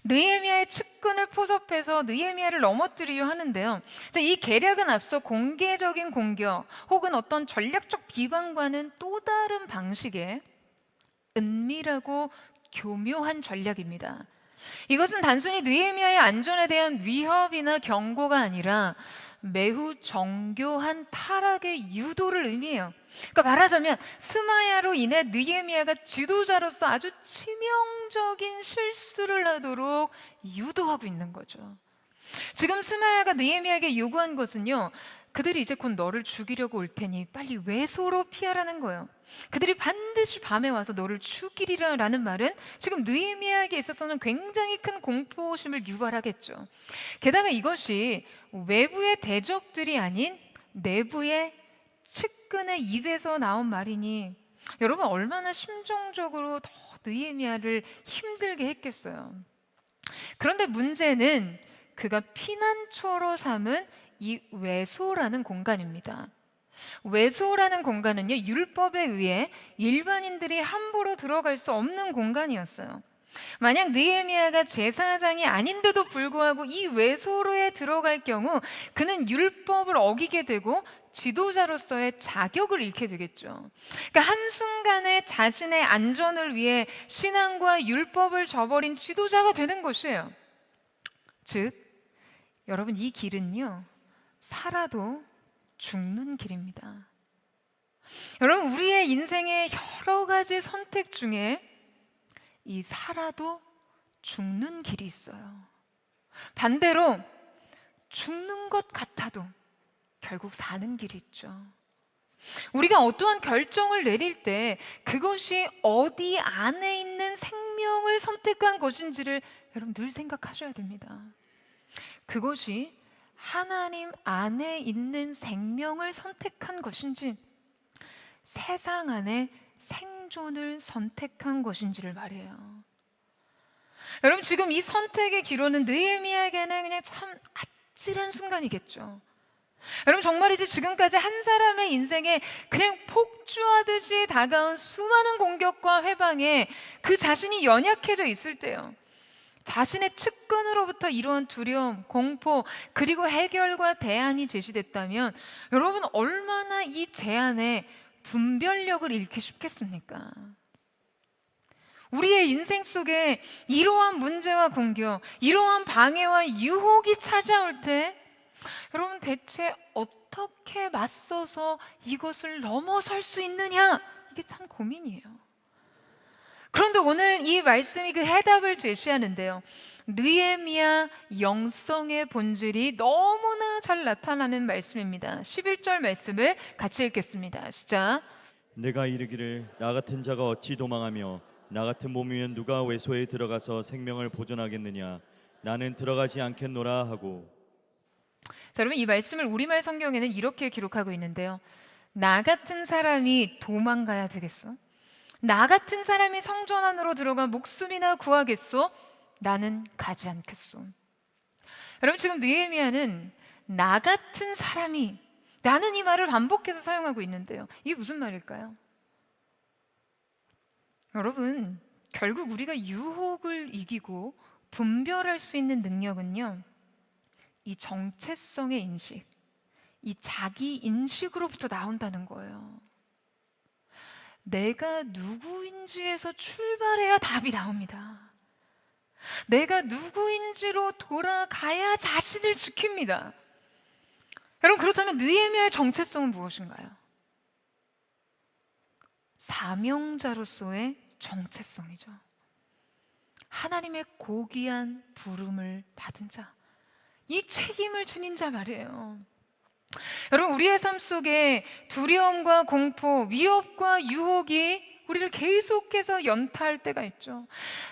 D: 느헤미야의 측근을 포섭해서 느헤미야를 넘어뜨리려 하는데요. 자, 이 계략은 앞서 공개적인 공격 혹은 어떤 전략적 비방과는 또 다른 방식의 은밀하고 교묘한 전략입니다. 이것은 단순히 느헤미야의 안전에 대한 위협이나 경고가 아니라 매우 정교한 타락의 유도를 의미해요. 그러니까 말하자면 스마야로 인해 느헤미야가 지도자로서 아주 치명적인 실수를 하도록 유도하고 있는 거죠. 지금 스마야가 느헤미야에게 요구한 것은요, 그들이 이제 곧 너를 죽이려고 올 테니 빨리 외소로 피하라는 거예요. 그들이 반드시 밤에 와서 너를 죽이리라라는 말은 지금 느헤미야에게 있어서는 굉장히 큰 공포심을 유발하겠죠. 게다가 이것이 외부의 대적들이 아닌 내부의 측근의 입에서 나온 말이니 여러분 얼마나 심정적으로 더 느헤미야를 힘들게 했겠어요. 그런데 문제는 그가 피난처로 삼은 이 외소라는 공간입니다. 외소라는 공간은요, 율법에 의해 일반인들이 함부로 들어갈 수 없는 공간이었어요. 만약 느헤미야가 제사장이 아닌데도 불구하고 이 외소로에 들어갈 경우 그는 율법을 어기게 되고 지도자로서의 자격을 잃게 되겠죠. 그러니까 한순간에 자신의 안전을 위해 신앙과 율법을 저버린 지도자가 되는 것이에요. 즉, 여러분 이 길은요, 살아도 죽는 길입니다. 여러분 우리의 인생의 여러 가지 선택 중에 이 살아도 죽는 길이 있어요. 반대로 죽는 것 같아도 결국 사는 길이 있죠. 우리가 어떠한 결정을 내릴 때 그것이 어디 안에 있는 생명을 선택한 것인지를 여러분 늘 생각하셔야 됩니다. 그것이 하나님 안에 있는 생명을 선택한 것인지 세상 안에 생존을 선택한 것인지를 말해요. 여러분 지금 이 선택의 기로는 느헤미야에게는 그냥 참 아찔한 순간이겠죠. 여러분 정말이지 지금까지 한 사람의 인생에 그냥 폭주하듯이 다가온 수많은 공격과 회방에 그 자신이 연약해져 있을 때요, 자신의 측근으로부터 이러한 두려움, 공포, 그리고 해결과 대안이 제시됐다면 여러분 얼마나 이 제안에 분별력을 잃기 쉽겠습니까? 우리의 인생 속에 이러한 문제와 공격, 이러한 방해와 유혹이 찾아올 때 여러분 대체 어떻게 맞서서 이것을 넘어설 수 있느냐? 이게 참 고민이에요. 그런데 오늘 이 말씀이 그 해답을 제시하는데요. 느헤미야 영성의 본질이 너무나 잘 나타나는 말씀입니다. 11절 말씀을 같이 읽겠습니다. 시작.
E: 내가 이르기를 나 같은 자가 어찌 도망하며 나 같은 몸이면 누가 외소에 들어가서 생명을 보존하겠느냐 나는 들어가지 않겠노라 하고.
D: 자, 여러분 이 말씀을 우리말 성경에는 이렇게 기록하고 있는데요. 나 같은 사람이 도망가야 되겠어? 나 같은 사람이 성전 안으로 들어가 목숨이나 구하겠소? 나는 가지 않겠소. 여러분 지금 느헤미야는 나 같은 사람이, 나는 이 말을 반복해서 사용하고 있는데요. 이게 무슨 말일까요? 여러분 결국 우리가 유혹을 이기고 분별할 수 있는 능력은요, 이 정체성의 인식, 이 자기 인식으로부터 나온다는 거예요. 내가 누구인지에서 출발해야 답이 나옵니다. 내가 누구인지로 돌아가야 자신을 지킵니다. 여러분 그렇다면 느헤미야의 정체성은 무엇인가요? 사명자로서의 정체성이죠. 하나님의 고귀한 부름을 받은 자, 이 책임을 지닌 자 말이에요. 여러분 우리의 삶 속에 두려움과 공포, 위협과 유혹이 우리를 계속해서 연타할 때가 있죠.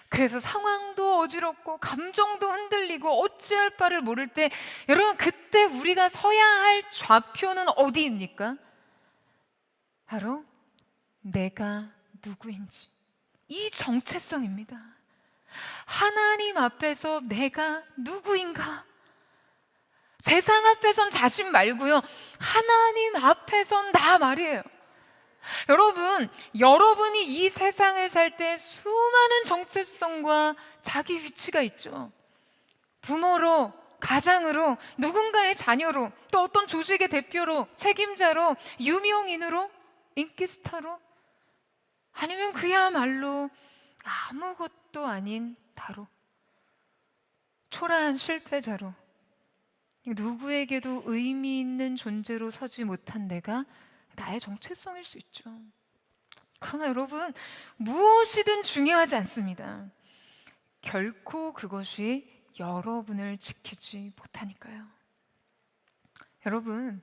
D: 그래서 상황도 어지럽고 감정도 흔들리고 어찌할 바를 모를 때, 여러분 그때 우리가 서야 할 좌표는 어디입니까? 바로 내가 누구인지, 이 정체성입니다. 하나님 앞에서 내가 누구인가? 세상 앞에선 자신 말고요, 하나님 앞에선 나 말이에요. 여러분, 여러분이 이 세상을 살 때 수많은 정체성과 자기 위치가 있죠. 부모로, 가장으로, 누군가의 자녀로, 또 어떤 조직의 대표로, 책임자로, 유명인으로, 인기스타로, 아니면 그야말로 아무것도 아닌 나로, 초라한 실패자로, 누구에게도 의미 있는 존재로 서지 못한 내가 나의 정체성일 수 있죠. 그러나 여러분, 무엇이든 중요하지 않습니다. 결코 그것이 여러분을 지키지 못하니까요. 여러분,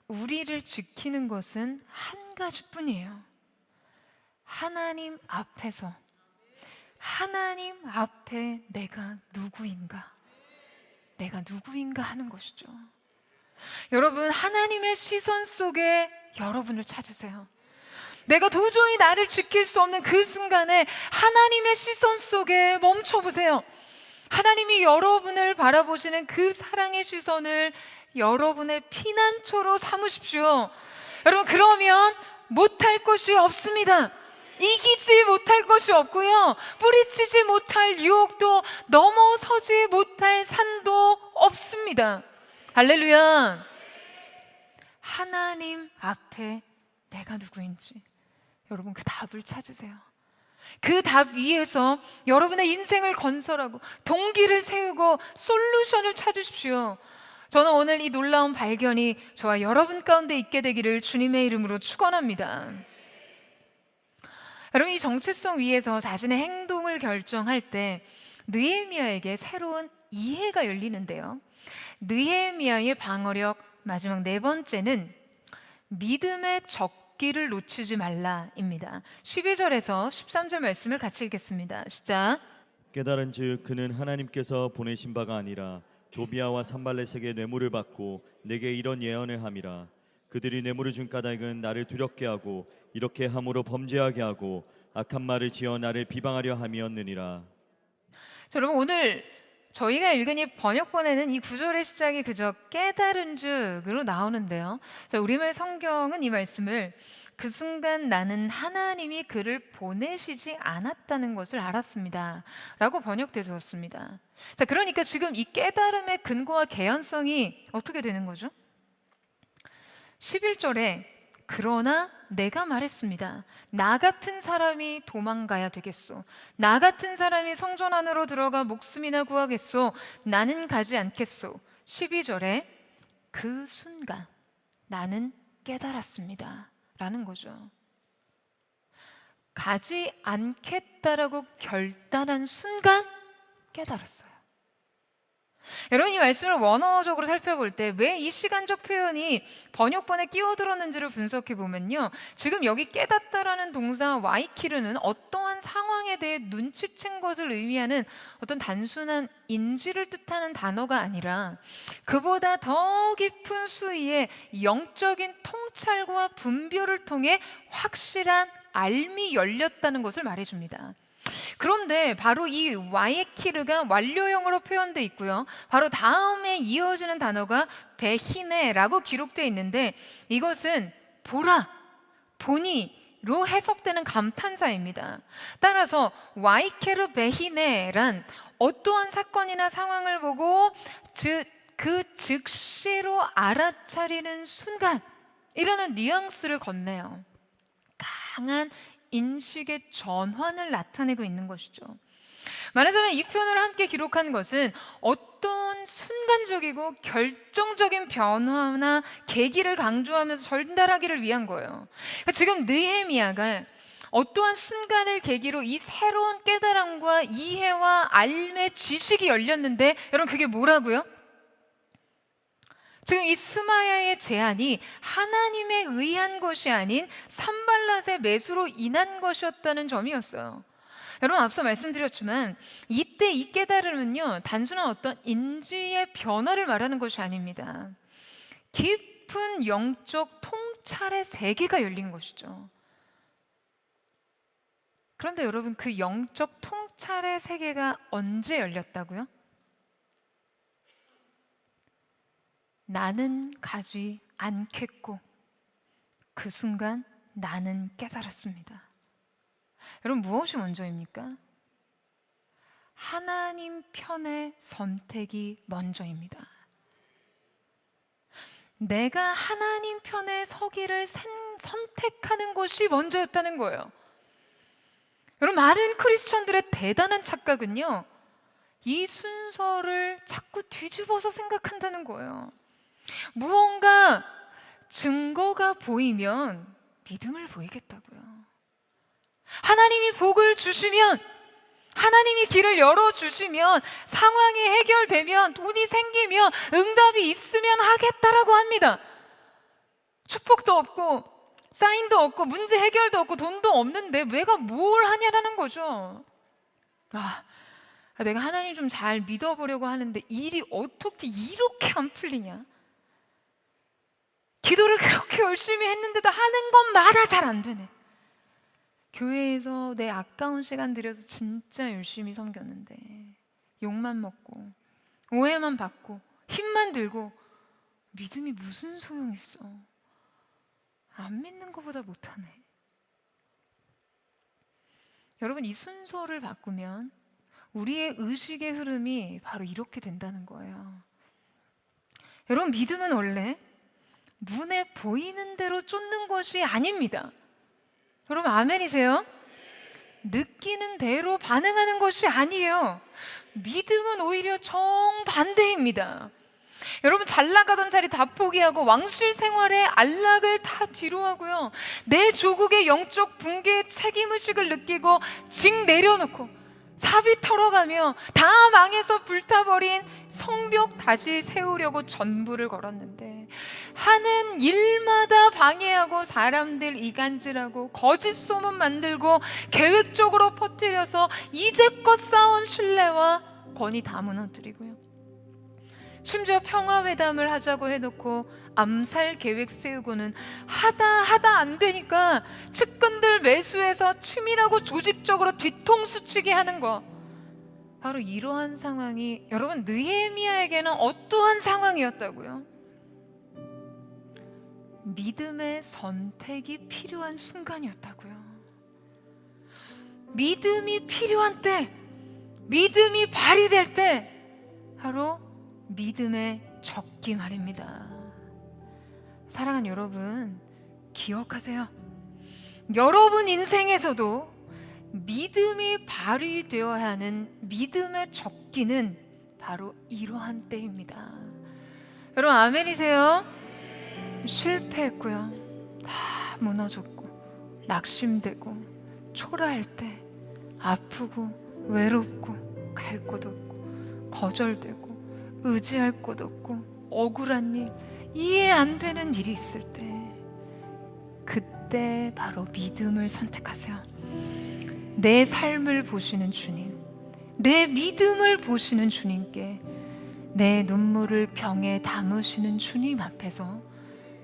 D: 우리를 지키는 것은 한 가지뿐이에요. 하나님 앞에서, 하나님 앞에 내가 누구인가, 내가 누구인가 하는 것이죠. 여러분, 하나님의 시선 속에 여러분을 찾으세요. 내가 도저히 나를 지킬 수 없는 그 순간에 하나님의 시선 속에 멈춰보세요. 하나님이 여러분을 바라보시는 그 사랑의 시선을 여러분의 피난처로 삼으십시오. 여러분, 그러면 못할 것이 없습니다. 이기지 못할 것이 없고요, 뿌리치지 못할 유혹도, 넘어서지 못할 산도 없습니다. 할렐루야. 하나님 앞에 내가 누구인지, 여러분 그 답을 찾으세요. 그 답 위에서 여러분의 인생을 건설하고 동기를 세우고 솔루션을 찾으십시오. 저는 오늘 이 놀라운 발견이 저와 여러분 가운데 있게 되기를 주님의 이름으로 축원합니다. 여러분, 이 정체성 위에서 자신의 행동을 결정할 때 느헤미야에게 새로운 이해가 열리는데요. 느헤미야의 방어력 마지막 네 번째는 믿음의 적기를 놓치지 말라입니다. 12절에서 13절 말씀을 같이 읽겠습니다. 시작.
E: 깨달은즉 그는 하나님께서 보내신 바가 아니라 도비아와 산발렛에게 뇌물을 받고 내게 이런 예언을 함이라. 그들이 뇌물을 준 까닭은 나를 두렵게 하고 이렇게 함으로 범죄하게 하고 악한 말을 지어 나를 비방하려 함이었느니라.
D: 자, 여러분 오늘 저희가 읽은 이 번역본에는 이 구절의 시작이 그저 깨달은즉으로 나오는데요. 자, 우리말 성경은 이 말씀을 그 순간 나는 하나님이 그를 보내시지 않았다는 것을 알았습니다 라고 번역되었습니다. 자, 그러니까 지금 이 깨달음의 근거와 개연성이 어떻게 되는 거죠? 11절에 그러나 내가 말했습니다. 나 같은 사람이 도망가야 되겠소. 나 같은 사람이 성전 안으로 들어가 목숨이나 구하겠소. 나는 가지 않겠소. 12절에 그 순간 나는 깨달았습니다 라는 거죠. 가지 않겠다라고 결단한 순간 깨달았어요. 여러분, 이 말씀을 원어적으로 살펴볼 때 왜 이 시간적 표현이 번역본에 끼어들었는지를 분석해 보면요, 지금 여기 깨닫다라는 동사 와이키르는 어떠한 상황에 대해 눈치챈 것을 의미하는 어떤 단순한 인지를 뜻하는 단어가 아니라 그보다 더 깊은 수위의 영적인 통찰과 분별을 통해 확실한 알미 열렸다는 것을 말해줍니다. 그런데 바로 이 와이키르가 완료형으로 표현되어 있고요, 바로 다음에 이어지는 단어가 베히네라고 기록되어 있는데, 이것은 보라, 보니로 해석되는 감탄사입니다. 따라서 와이케르 베히네란 어떠한 사건이나 상황을 보고 그 즉시로 알아차리는 순간 이라는 뉘앙스를 건네요. 강한 인식의 전환을 나타내고 있는 것이죠. 말하자면 이 표현을 함께 기록한 것은 어떤 순간적이고 결정적인 변화나 계기를 강조하면서 전달하기를 위한 거예요. 그러니까 지금 느헤미야가 어떠한 순간을 계기로 이 새로운 깨달음과 이해와 알의 지식이 열렸는데, 여러분 그게 뭐라고요? 지금 이 스마야의 제안이 하나님에 의한 것이 아닌 산발랏의 매수로 인한 것이었다는 점이었어요. 여러분, 앞서 말씀드렸지만 이때 이 깨달음은요, 단순한 어떤 인지의 변화를 말하는 것이 아닙니다. 깊은 영적 통찰의 세계가 열린 것이죠. 그런데 여러분, 그 영적 통찰의 세계가 언제 열렸다고요? 나는 가지 않겠고 그 순간 나는 깨달았습니다. 여러분, 무엇이 먼저입니까? 하나님 편의 선택이 먼저입니다. 내가 하나님 편에 서기를 선택하는 것이 먼저였다는 거예요. 여러분, 많은 크리스천들의 대단한 착각은요, 이 순서를 자꾸 뒤집어서 생각한다는 거예요. 무언가 증거가 보이면 믿음을 보이겠다고요. 하나님이 복을 주시면, 하나님이 길을 열어주시면, 상황이 해결되면, 돈이 생기면, 응답이 있으면 하겠다라고 합니다. 축복도 없고 사인도 없고 문제 해결도 없고 돈도 없는데 내가 뭘 하냐라는 거죠. 내가 하나님 좀 잘 믿어보려고 하는데 일이 어떻게 이렇게 안 풀리냐, 기도를 그렇게 열심히 했는데도 하는 것마다 잘 안 되네. 교회에서 내 아까운 시간 들여서 진짜 열심히 섬겼는데 욕만 먹고 오해만 받고 힘만 들고 믿음이 무슨 소용이 있어. 안 믿는 것보다 못하네. 여러분, 이 순서를 바꾸면 우리의 의식의 흐름이 바로 이렇게 된다는 거예요. 여러분, 믿음은 원래 눈에 보이는 대로 쫓는 것이 아닙니다. 여러분, 아멘이세요? 느끼는 대로 반응하는 것이 아니에요. 믿음은 오히려 정반대입니다. 여러분, 잘 나가던 자리 다 포기하고 왕실 생활에 안락을 다 뒤로 하고요, 내 조국의 영적 붕괴의 책임의식을 느끼고 직 내려놓고 삽이 털어가며 다 망해서 불타버린 성벽 다시 세우려고 전부를 걸었는데, 하는 일마다 방해하고 사람들 이간질하고 거짓 소문 만들고 계획적으로 퍼뜨려서 이제껏 쌓은 신뢰와 권위 다 무너뜨리고요, 심지어 평화회담을 하자고 해놓고 암살 계획 세우고는 하다 안 되니까 측근들 매수해서 치밀하고 조직적으로 뒤통수 치게 하는 거. 바로 이러한 상황이 여러분, 느헤미야에게는 어떠한 상황이었다고요? 믿음의 선택이 필요한 순간이었다고요. 믿음이 필요한 때, 믿음이 발휘될 때 바로 믿음의 적기 말입니다. 사랑하는 여러분, 기억하세요. 여러분 인생에서도 믿음이 발휘되어야 하는 믿음의 적기는 바로 이러한 때입니다. 여러분, 아멘이세요? 실패했고요, 다 무너졌고 낙심되고 초라할 때, 아프고 외롭고 갈 곳 없고 거절되고 의지할 곳 없고 억울한 일, 이해 안 되는 일이 있을 때, 그때 바로 믿음을 선택하세요. 내 삶을 보시는 주님, 내 믿음을 보시는 주님께, 내 눈물을 병에 담으시는 주님 앞에서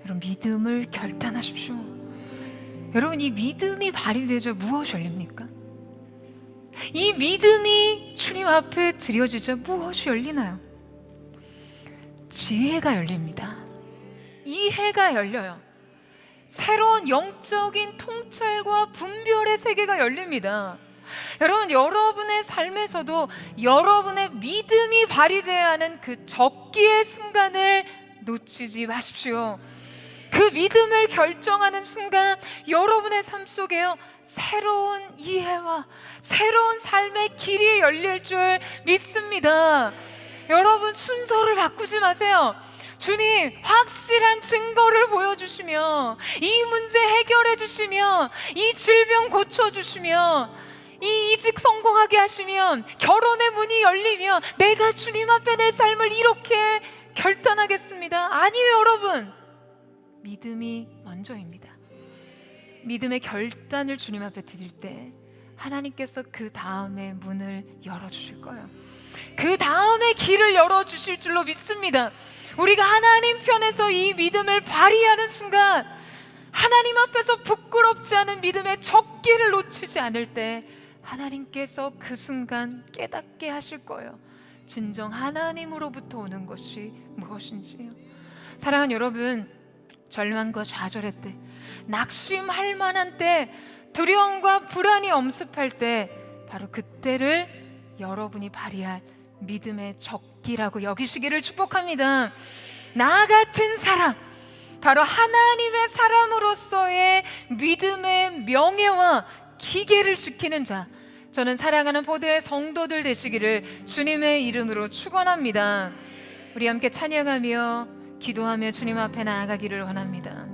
D: 여러분 믿음을 결단하십시오. 여러분, 이 믿음이 발휘되자 무엇이 열립니까? 이 믿음이 주님 앞에 드려지자 무엇이 열리나요? 지혜가 열립니다. 이해가 열려요. 새로운 영적인 통찰과 분별의 세계가 열립니다. 여러분, 여러분의 삶에서도 여러분의 믿음이 발휘되어야 하는 그 적기의 순간을 놓치지 마십시오. 그 믿음을 결정하는 순간 여러분의 삶 속에요, 새로운 이해와 새로운 삶의 길이 열릴 줄 믿습니다. 여러분, 순서를 바꾸지 마세요. 주님, 확실한 증거를 보여주시며, 이 문제 해결해 주시며, 이 질병 고쳐주시며, 이 이직 성공하게 하시면, 결혼의 문이 열리면 내가 주님 앞에 내 삶을 이렇게 결단하겠습니다. 아니요, 여러분, 믿음이 먼저입니다. 믿음의 결단을 주님 앞에 드릴 때 하나님께서 그 다음에 문을 열어주실 거예요. 그 다음에 길을 열어주실 줄로 믿습니다. 우리가 하나님 편에서 이 믿음을 발휘하는 순간, 하나님 앞에서 부끄럽지 않은 믿음의 적기를 놓치지 않을 때 하나님께서 그 순간 깨닫게 하실 거예요. 진정 하나님으로부터 오는 것이 무엇인지요. 사랑하는 여러분, 절망과 좌절할 때, 낙심할 만한 때, 두려움과 불안이 엄습할 때, 바로 그때를 여러분이 발휘할 믿음의 적기라고 여기시기를 축복합니다. 나 같은 사람, 바로 하나님의 사람으로서의 믿음의 명예와 기계를 지키는 자, 저는 사랑하는 포도의 성도들 되시기를 주님의 이름으로 축원합니다. 우리 함께 찬양하며 기도하며 주님 앞에 나아가기를 원합니다.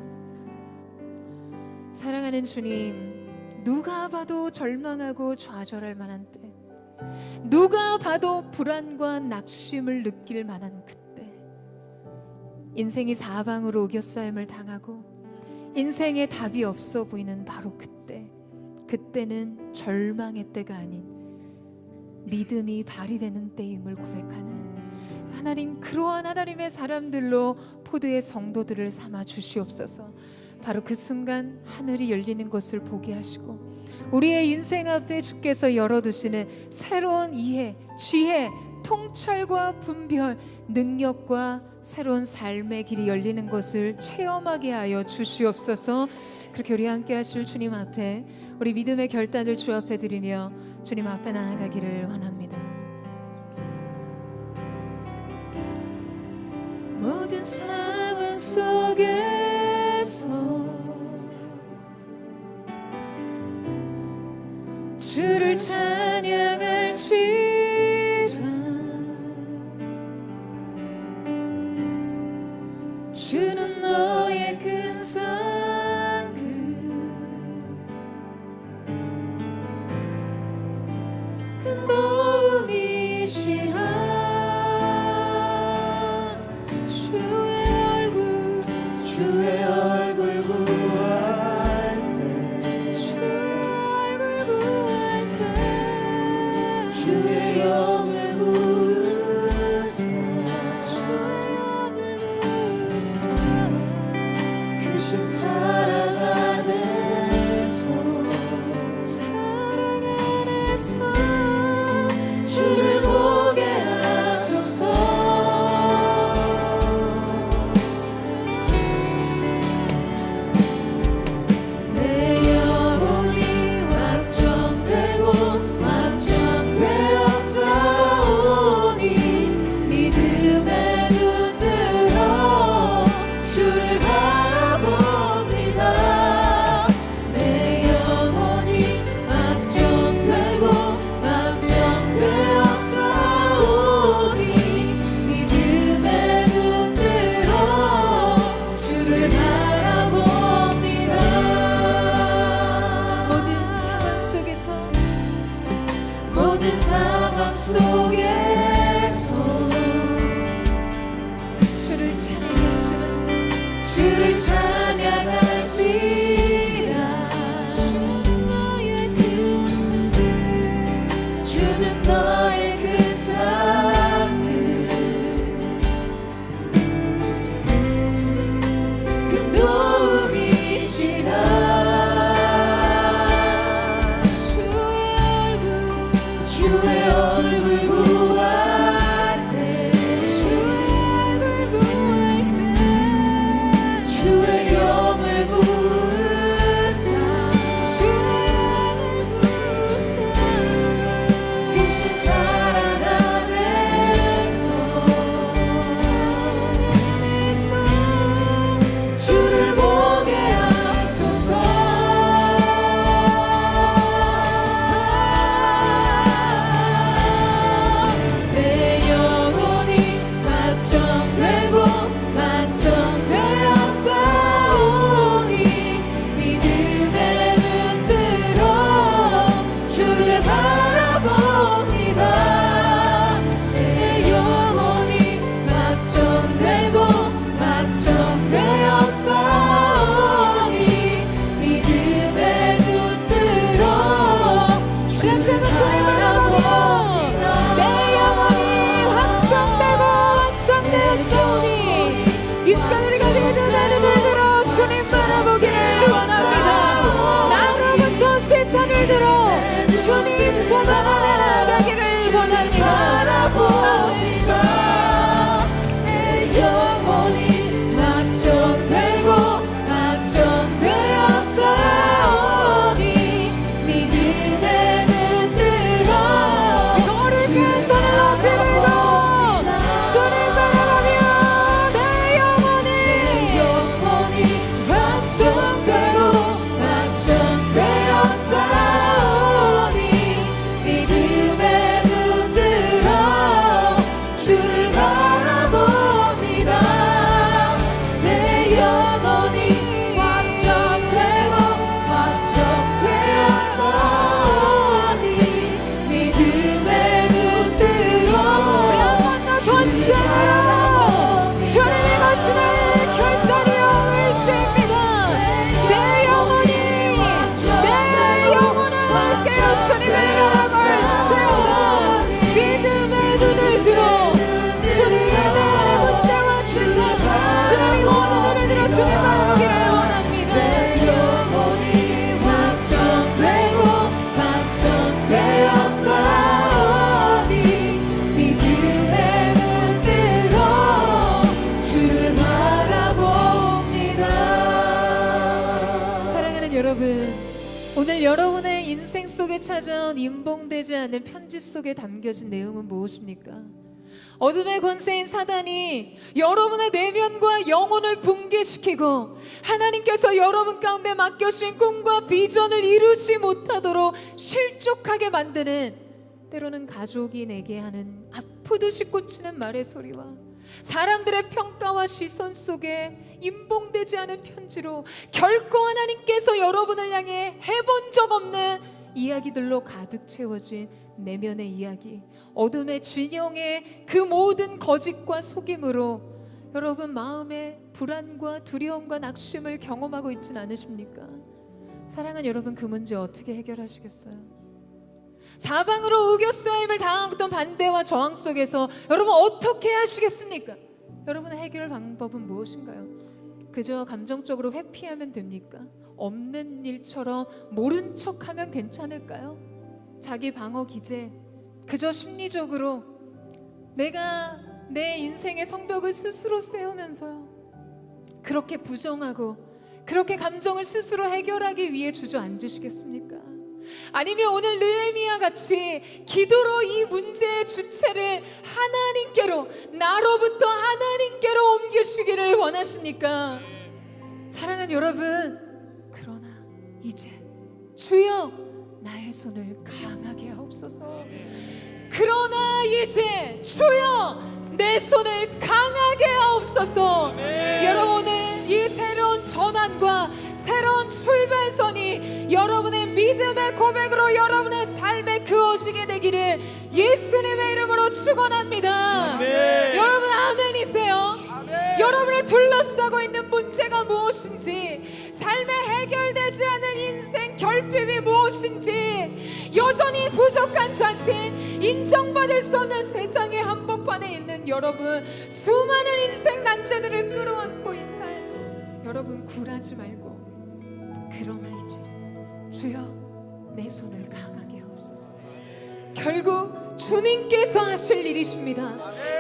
D: 사랑하는 주님, 누가 봐도 절망하고 좌절할 만한 때, 누가 봐도 불안과 낙심을 느낄 만한 그때, 인생이 사방으로 우겨싸임을 당하고 인생에 답이 없어 보이는 바로 그때, 그때는 절망의 때가 아닌 믿음이 발휘되는 때임을 고백하는 하나님, 그러한 하나님의 사람들로 포도의 성도들을 삼아 주시옵소서. 바로 그 순간 하늘이 열리는 것을 보게 하시고, 우리의 인생 앞에 주께서 열어두시는 새로운 이해, 지혜, 통찰과 분별, 능력과 새로운 삶의 길이 열리는 것을 체험하게 하여 주시옵소서. 그렇게 우리 함께 하실 주님 앞에 우리 믿음의 결단을 주 앞에 드리며 주님 앞에 나아가기를 원합니다. 모든 상황 속에서 주를 찬양할지라. 주는 너의 큰 상급, 큰 도움이시라. 주의 얼굴 주만 나가기를 원합니다.
F: 내 영혼이
D: 확정되고 확정되었사오니 믿음의 눈뜨러 우리 큰 손을 높이 들고 주를 바라보며 내 영혼이 확정되고 확정되었사오니 믿음의 눈뜨러 주를 바라봅니다. 내 영혼이 확정되고 확정되었사오니 믿음의 눈뜨러 우리 한 번 더 전체로 주님이 거시는 결단이요 의지입니다. 내 영혼이 내 영혼을 깨어 주님을 바라볼 채우다 믿음의 눈을 들어 주님 내 안에 문자와 시선 주님이 모든 눈을 들어 주님 바라보기를 원합니다. 확정되고 확정되었사오니 믿음의 눈 들어 주를 바라봅니다. 사랑하는 여러분, 오늘 여러분의 인생 속에 찾아온 임봉되지 않는 편지 속에 담겨진 내용은 무엇입니까? 어둠의 권세인 사단이 여러분의 내면과 영혼을 붕괴시키고 하나님께서 여러분 가운데 맡겨주신 꿈과 비전을 이루지 못하도록 실족하게 만드는, 때로는 가족이 내게 하는 아프듯이 꽂히는 말의 소리와 사람들의 평가와 시선 속에 임봉되지 않은 편지로 결코 하나님께서 여러분을 향해 해본 적 없는 이야기들로 가득 채워진 내면의 이야기, 어둠의 진영의 그 모든 거짓과 속임으로 여러분 마음에 불안과 두려움과 낙심을 경험하고 있진 않으십니까? 사랑하는 여러분, 그 문제 어떻게 해결하시겠어요? 사방으로 우겨싸임을 당했던 반대와 저항 속에서 여러분 어떻게 하시겠습니까? 여러분의 해결 방법은 무엇인가요? 그저 감정적으로 회피하면 됩니까? 없는 일처럼 모른 척하면 괜찮을까요? 자기 방어 기제, 그저 심리적으로 내가 내 인생의 성벽을 스스로 세우면서요, 그렇게 부정하고 그렇게 감정을 스스로 해결하기 위해 주저앉으시겠습니까? 아니면 오늘 느헤미야 같이 기도로 이 문제의 주체를 하나님께로, 나로부터 하나님께로 옮기시기를 원하십니까? 사랑하는 여러분, 그러나 이제 주여 나의 손을 강하게 하옵소서. 그러나 이제 주여 내 손을 강하게 하옵소서. 여러분, 오늘 이 새로운 전환과 새로운 출발선이 여러분의 믿음의 고백으로 여러분의 삶에 그어지게 되기를 예수님의 이름으로 축원합니다. 여러분 아멘이세요? 여러분을 둘러싸고 있는 문제가 무엇인지, 삶에 해결되지 않은 인생 결핍이 무엇인지, 여전히 부족한 자신, 인정받을 수 없는 세상의 한복판에 있는 여러분, 수많은 인생 난제들을 끌어안고 있다 해도 여러분 굴하지 말고, 그러나 이제 주여 내 손을 강하게 하옵소서. 결국 주님께서 하실 일이십니다.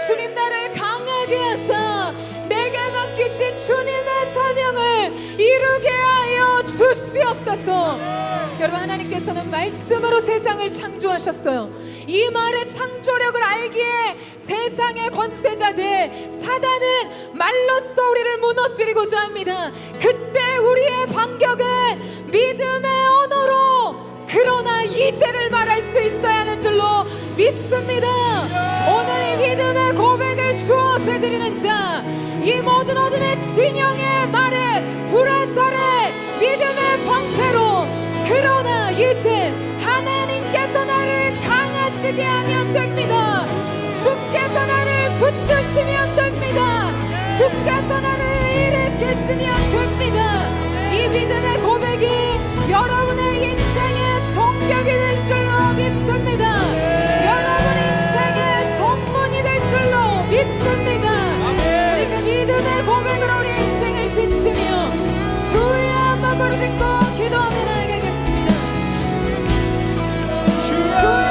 D: 주님 나를 강하게 하사 내게 맡기신 주님의 사명을 이루게 하여 주시옵소서. 여러분, 하나님께서는 말씀으로 세상을 창조하셨어요. 이 말의 창조력을 알기에 세상의 권세자들 사단은 말로써 우리를 무너뜨리고자 합니다. 그때 우리의 반격은 믿음의 언어로, 그러나 이제를 말할 수 있어야 하는 줄로 믿습니다. 오늘 이 믿음의 고백을 주 앞에 드리는 자, 이 모든 어둠의 진영의 말에 불화살에 믿음의 방패로, 그러나 이제 하나님께서 나를 강하시게 하면 됩니다. 주께서 나를 붙드시면 됩니다. 주께서 나를 일으키시면 됩니다. 이 믿음의 고백이 여러분의 인생의 성벽이 될 줄로 믿습니다. 여러분 인생의 성문이 될 줄로 믿습니다. 우리 그 믿음의 고백으로 우리 인생을 지치며 주여 한번 부르짖고 기도하며 나아가겠습니다. 주여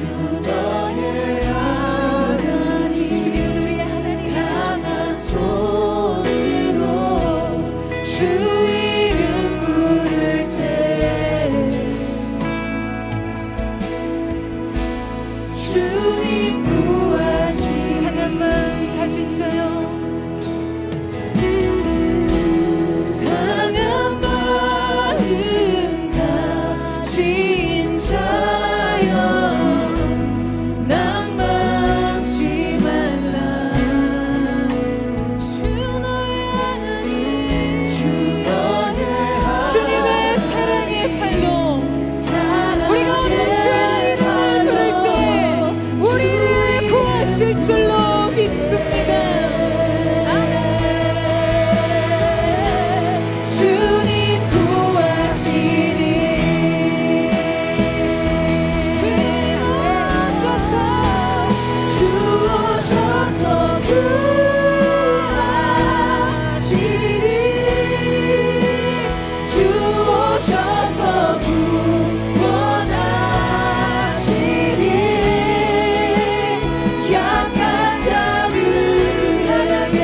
F: 너의 하나님
D: 주님은 우리의 하나님
F: 강한 손으로 주 이름 부를 때 주님 구하시
D: 상한 마음 가진 자여
F: 상한 마음 가진 자여 낭망치 말라 주 너의 하나님 주 너의
D: 주님의 사랑의 팔로
F: 사랑의
D: 우리가 오늘 주의 이름을 부를 때 우리를 구하실 줄로 믿습니다.
F: 주님 구하시니
D: 주님 오셔서
F: 주 오셔서 구하시니 주 오셔서 구원하시니 약한 자를 향하게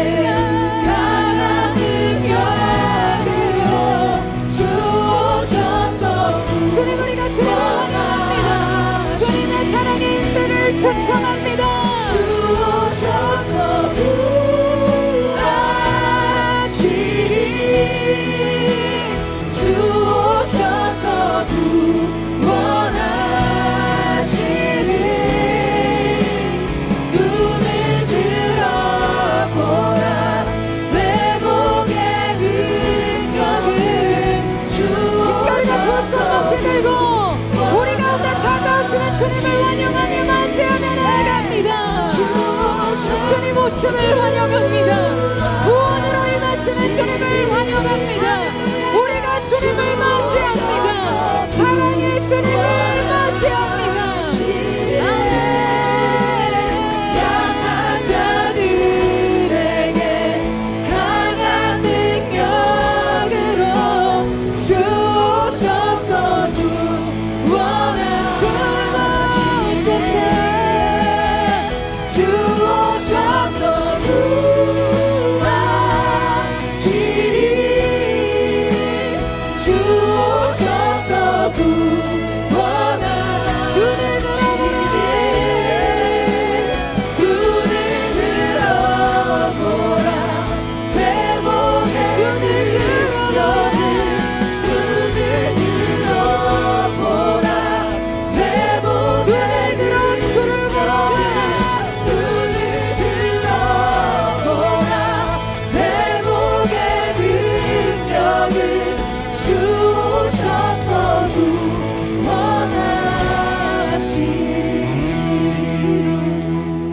F: 강한 능력으로 주 오셔서
D: 주님 우리가 주님을 환영합니다. 주님의 사랑의 임재를 초청합니다.
F: 주 오셔서 구하시리 주 오셔서 구원하시리 눈을 들어보라 회복의 능력을 주
D: 이 시간 우리가 두 손 높이 들고 우리 가운데 찾아오시는 주님을 환영하며 맞이하며 나아갑니다. 주님 오심을 환영합니다. 구원으로 임하시는 주님을 환영합니다. 우리가 주님을 맞이합니다. 사랑의 주님을 맞이합니다. 아멘.
F: 약한 자들에게 강한 능력으로 주 오셔서 구원하시니 주 오셔서 구하시니 주 오셔서 구원하시니 눈을 들어보라 회복의 눈을 들어보라 회복 눈을 들어 주를 보라 눈을 들어보라 회복의 능력을 주 오셔서 구원하시니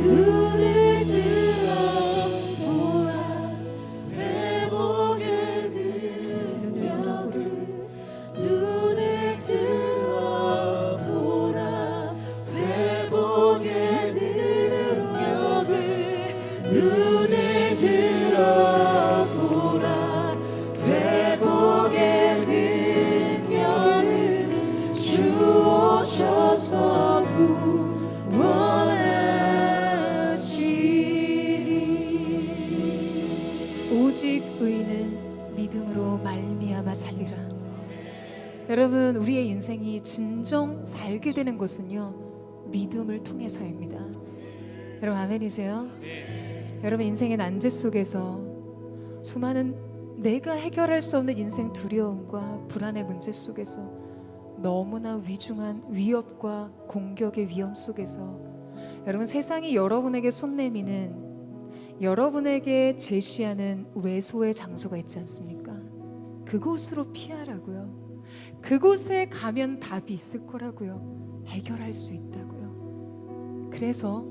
F: 눈을 들어보라 회복의 능력을 눈을 들어보라 회복의 능력을 눈을 들어보라 회복의 능력을 주 오셔서 구원하시리
D: 오직 의인은 믿음으로 말미암아 살리라. 여러분 우리의 인생이 진정 살게 되는 것은요 믿음을 통해서입니다. 여러분 아멘이세요? 여러분 인생의 난제 속에서 수많은 내가 해결할 수 없는 인생 두려움과 불안의 문제 속에서 너무나 위중한 위협과 공격의 위험 속에서 여러분 세상이 여러분에게 손 내미는 여러분에게 제시하는 외소의 장소가 있지 않습니까? 그곳으로 피하라고요. 그곳에 가면 답이 있을 거라고요. 해결할 수 있다고요. 그래서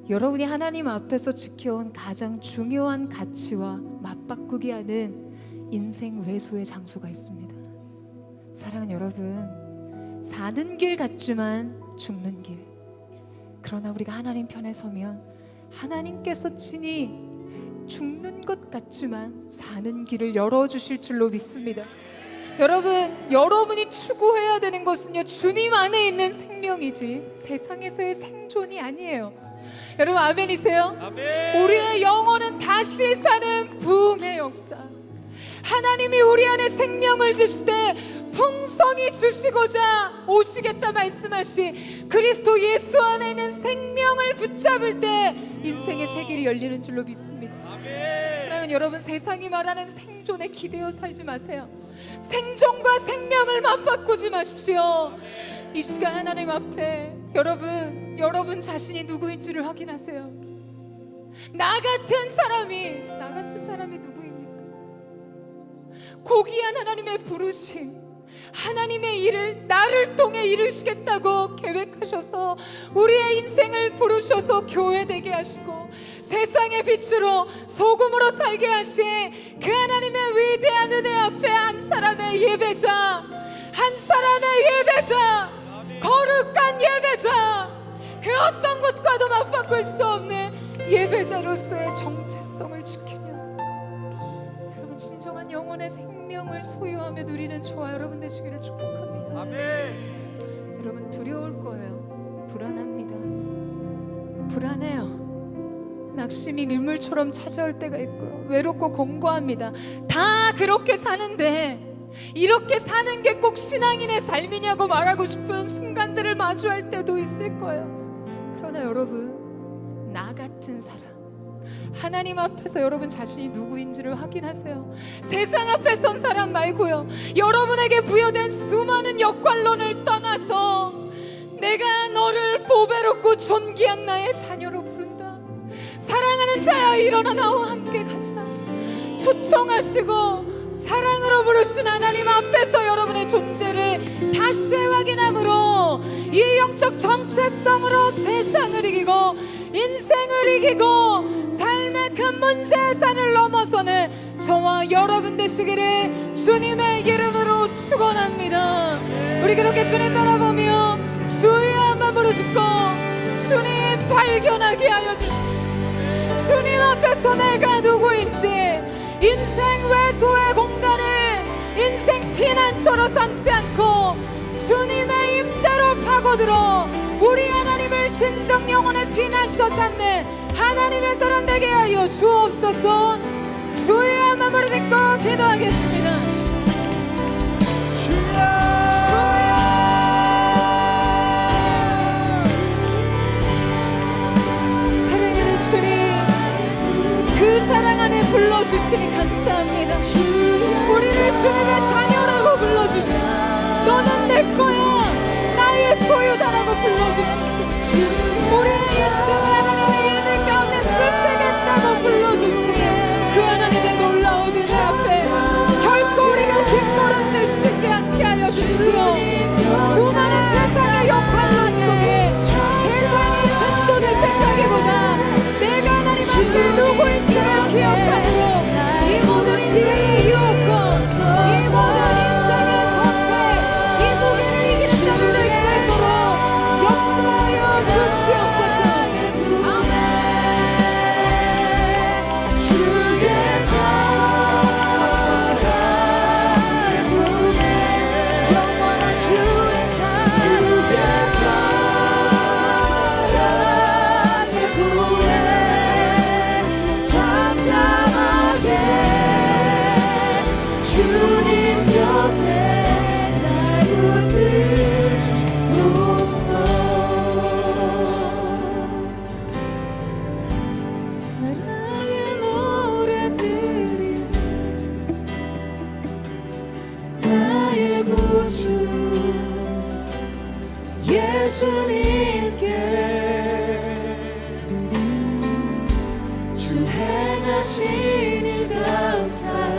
D: 여러분이 하나님 앞에서 지켜온 가장 중요한 가치와 맞바꾸게 하는 인생 외소의 장소가 있습니다. 사랑하는 여러분, 사는 길 같지만 죽는 길. 그러나 우리가 하나님 편에 서면 하나님께서 친히 죽는 것 같지만 사는 길을 열어주실 줄로 믿습니다. 여러분, 여러분이 추구해야 되는 것은요, 주님 안에 있는 생명이지 세상에서의 생존이 아니에요. 여러분, 아멘이세요?
E: 아멘.
D: 우리의 영혼은 다시 사는 부흥의 역사. 하나님이 우리 안에 생명을 주시되 풍성히 주시고자 오시겠다 말씀하시 그리스도 예수 안에 있는 생명을 붙잡을 때 인생의 새 길이 열리는 줄로 믿습니다. 사랑하는 여러분, 세상이 말하는 생존에 기대어 살지 마세요. 생존과 생명을 맞바꾸지 마십시오. 이 시간 하나님 앞에 여러분 자신이 누구인지를 확인하세요. 나 같은 사람이 누구입니까? 고귀한 하나님의 부르심, 하나님의 일을 나를 통해 이루시겠다고 계획하셔서 우리의 인생을 부르셔서 교회되게 하시고 세상의 빛으로 소금으로 살게 하신 그 하나님의 위대한 은혜 앞에 한 사람의 예배자, 거룩한 예배자, 그 어떤 것과도 맞바꿀 수 없는 예배자로서의 정체성을 지키며 여러분, 진정한 영혼의 생명을 소유하며 누리는 저와 여러분 되시기를 축복합니다.
E: 아멘.
D: 여러분, 두려울 거예요. 불안합니다. 불안해요. 낙심이 밀물처럼 찾아올 때가 있고요. 외롭고 공고합니다. 다 그렇게 사는데 이렇게 사는 게 꼭 신앙인의 삶이냐고 말하고 싶은 순간들을 마주할 때도 있을 거예요. 그러나 여러분, 나 같은 사람, 하나님 앞에서 여러분 자신이 누구인지를 확인하세요. 세상 앞에 선 사람 말고요, 여러분에게 부여된 수많은 역할론을 떠나서 내가 너를 보배롭고 존귀한 나의 자녀로 부른다. 사랑하는 자야, 일어나 나와 함께 가자. 초청하시고 사랑으로 부르신 하나님 앞에서 여러분의 존재를 다시 확인함으로 이 영적 정체성으로 세상을 이기고 인생을 이기고 삶의 큰 문제의 산을 넘어서는 저와 여러분 되시기를 주님의 이름으로 축원합니다. 우리 그렇게 주님 바라보며 주의 한번 부르짖고 주님 발견하게 하여 주십시오. 주님 앞에서 내가 누구인지 인생 외소의 공간을 인생 피난처로 삼지 않고 주님의 임재로 파고들어 우리 하나님을 진정 영혼의 피난처 삼는 하나님의 사람 되게 하여 주옵소서. 주의 한번 부르짖고 기도하겠습니다. 사랑하는 주님, 그 사랑 안에 불러주시니 감사합니다. 우리를 주님의 자녀라고 불러주시니 너는 내 거야, 나의 소유다라고 불러주시니 우리의 인생을 하나님의 일들 가운데 쓰시겠다고 불러주시니 그 하나님의 놀라운 은혜 앞에 결코 우리가 뒷걸음질 치지 않게 하여 주십시오. 수많은 세상의 역할론 속에 세상이 생존을 택하기보다 내가 하나님 앞에 누구인지를 기억하고 이 모든 인생의 유혹과 이 모든 인생의 선택, 이 무게를 이기는 자들도 있을 있도록 역사하여 주시옵소서. 아멘.
F: 주의 사랑의 분에 영원한 주의 사랑의 분에 잠잠하게 주님 곁에 날 붙들소서. 사랑의 노래들이 나의 구주 예수님께 주 행하신 일 감사해.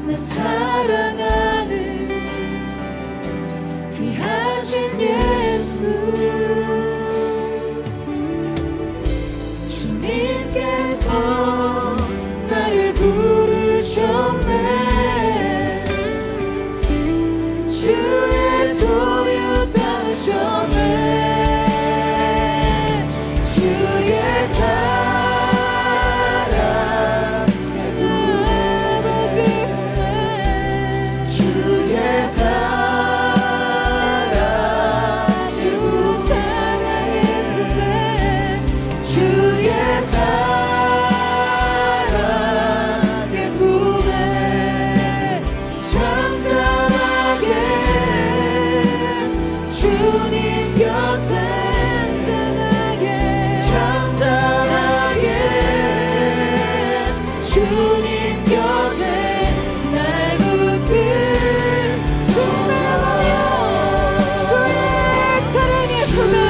F: 내 사랑하는 귀하신 예수 주님께서 나를 부르셨네. 주의 소유 삼으셨네. 주의 사랑 아버지 품에 주님 곁에 잠잠하게 주님 곁에 날 붙들소서. 주의 사랑의 품에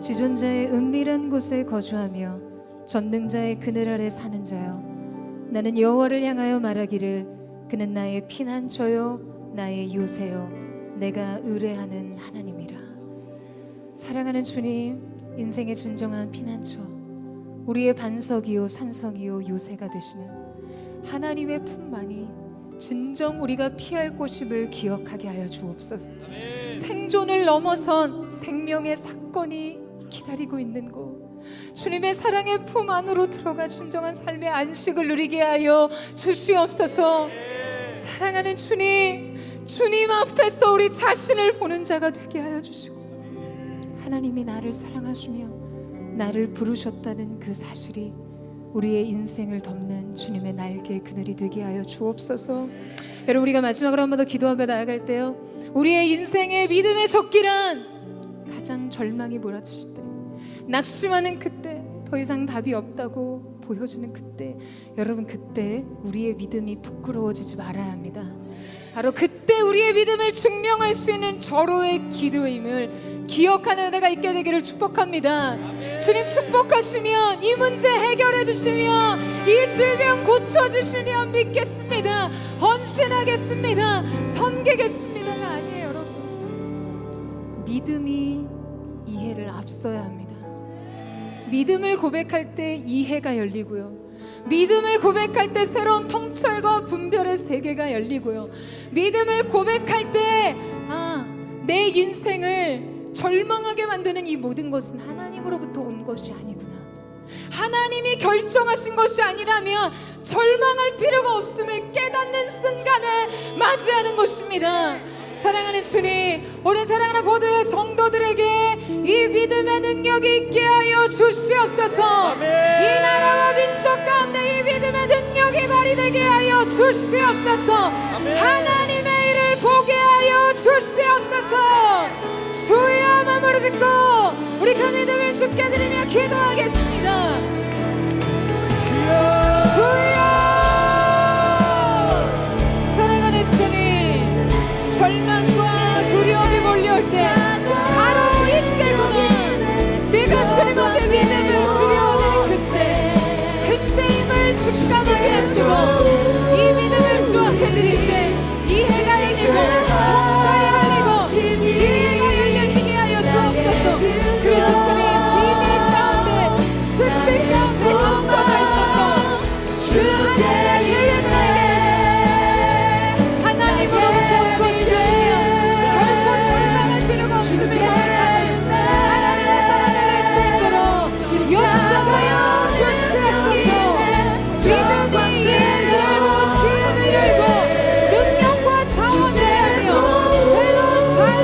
G: 지존자의 은밀한 곳에 거주하며 전능자의 그늘 아래 사는 자여, 나는 여호와를 향하여 말하기를 그는 나의 피난처요 나의 요새요 내가 의뢰하는 하나님이라. 사랑하는 주님, 인생의 진정한 피난처, 우리의 반석이요 산성이요 요새가 되시는 하나님의 품만이 진정 우리가 피할 곳임을 기억하게 하여 주옵소서. 생존을 넘어선 생명의 사건이 기다리고 있는 곳, 주님의 사랑의 품 안으로 들어가 진정한 삶의 안식을 누리게 하여 주시옵소서. 사랑하는 주님, 주님 앞에서 우리 자신을 보는 자가 되게 하여 주시고, 하나님이 나를 사랑하시며 나를 부르셨다는 그 사실이 우리의 인생을 덮는 주님의 날개 그늘이 되게 하여 주옵소서. 여러분, 우리가 마지막으로 한 번 더 기도하며 나아갈 때요, 우리의 인생의 믿음의 적기란 가장 절망이 몰아칠 때, 낙심하는 그때, 더 이상 답이 없다고 보여지는 그때, 여러분, 그때 우리의 믿음이 부끄러워지지 말아야 합니다. 바로 그때 우리의 믿음을 증명할 수 있는 절호의 기도임을 기억하는 은혜가 있게 되기를 축복합니다. 주님 축복하시면 이 문제 해결해 주시며 이 질병 고쳐주시면 믿겠습니다. 헌신하겠습니다. 섬기겠습니다가 아니에요, 여러분. 믿음이 이해를 앞서야 합니다. 믿음을 고백할 때 이해가 열리고요, 믿음을 고백할 때 새로운 통찰과 분별의 세계가 열리고요, 믿음을 고백할 때 내 인생을 절망하게 만드는 이 모든 것은 하나님으로부터 온 것이 아니구나, 하나님이 결정하신 것이 아니라면 절망할 필요가 없음을 깨닫는 순간을 맞이하는 것입니다. 사랑하는 주님, 오늘 사랑하는 보도의 성도들에게 이 믿음의 능력이 있게 하여 주시옵소서. 이 나라와 민족 가운데 이 믿음의 능력이 발휘되게 하여 주시옵소서. 하나님의 일을 보게 하여 주시옵소서. 주여, 마무리 짓고 우리 그 믿음을 주께 드리며 기도하겠습니다. 주여, 사랑하는 주님, 절망과 두려움이 몰려올 때 바로 이때구나, 내가 주님 앞에 믿음을 드려오는 그때임을 직감하게 하시고, 이 믿음을 주 앞에 드릴 때 이해가 열리고 통찰이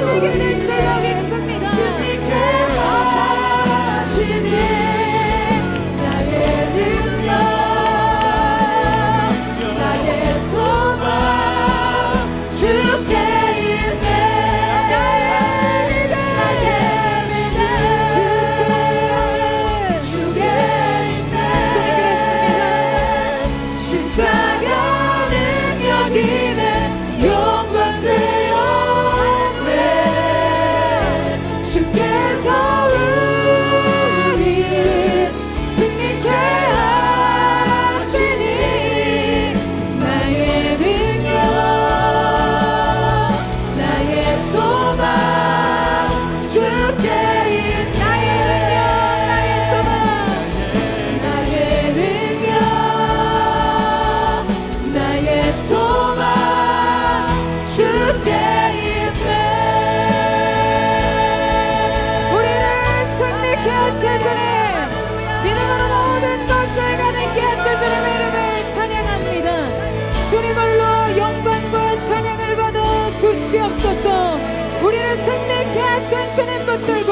G: 달리게 될 줄로 믿습니다.
F: 승리케 하시니 나의 능력 나의 소망 주께 있네 나의 믿음 주께 있네 십자가 능력이 내 영광되었네 주께서 우리를 승리케 하시니 나의 능력 나의 소망 주께 있네 나의 능력 나의 소망 나의 능력 나의 소망 주께 있네 우리를 승리케 하실 주님 믿음으로 모든 것을 가능케 하실 주님의 이름을 찬양합니다 주님 홀로 영광과 찬양을 받아 주시옵소서 우리를 승리케 하신 주님 붙들고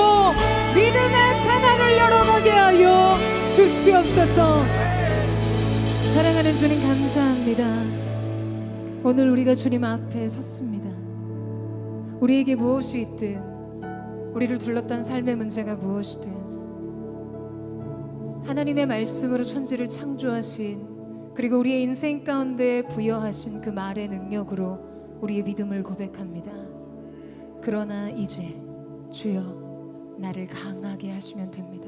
F: 믿음의 산악을 열어가게 하여 주시옵소서
G: 사랑하는 주님 감사합니다. 오늘 우리가 주님 앞에 섰습니다. 우리에게 무엇이 있든 우리를 둘렀던 삶의 문제가 무엇이든 하나님의 말씀으로 천지를 창조하신 그리고 우리의 인생 가운데 부여하신 그 말의 능력으로 우리의 믿음을 고백합니다. 그러나 이제 주여 나를 강하게 하시면 됩니다.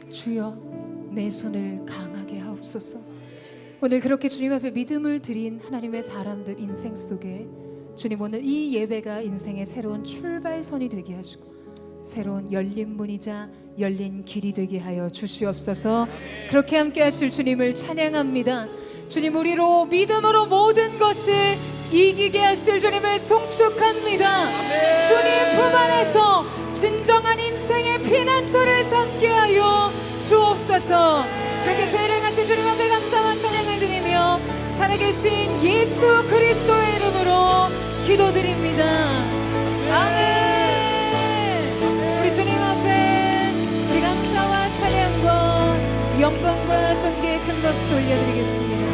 G: 주여 내 손을 강하게 하옵소서. 오늘 그렇게 주님 앞에 믿음을 드린 하나님의 사람들 인생 속에 주님 오늘 이 예배가 인생의 새로운 출발선이 되게 하시고 새로운 열린 문이자 열린 길이 되게 하여 주시옵소서. 그렇게 함께 하실 주님을 찬양합니다. 주님 우리로 믿음으로 모든 것을 이기게 하실 주님을 송축합니다. 주님 품 안에서 진정한 인생의 피난처를 삼게 하여 주옵소서. 그렇게 세례하신 주님 앞에 감사와 찬양을 드리며 살아계신 예수 그리스도의 이름으로 기도드립니다. 아멘. 우리 주님 앞에 우리 감사와 찬양과 영광과 존귀의 큰 박수 올려드리겠습니다.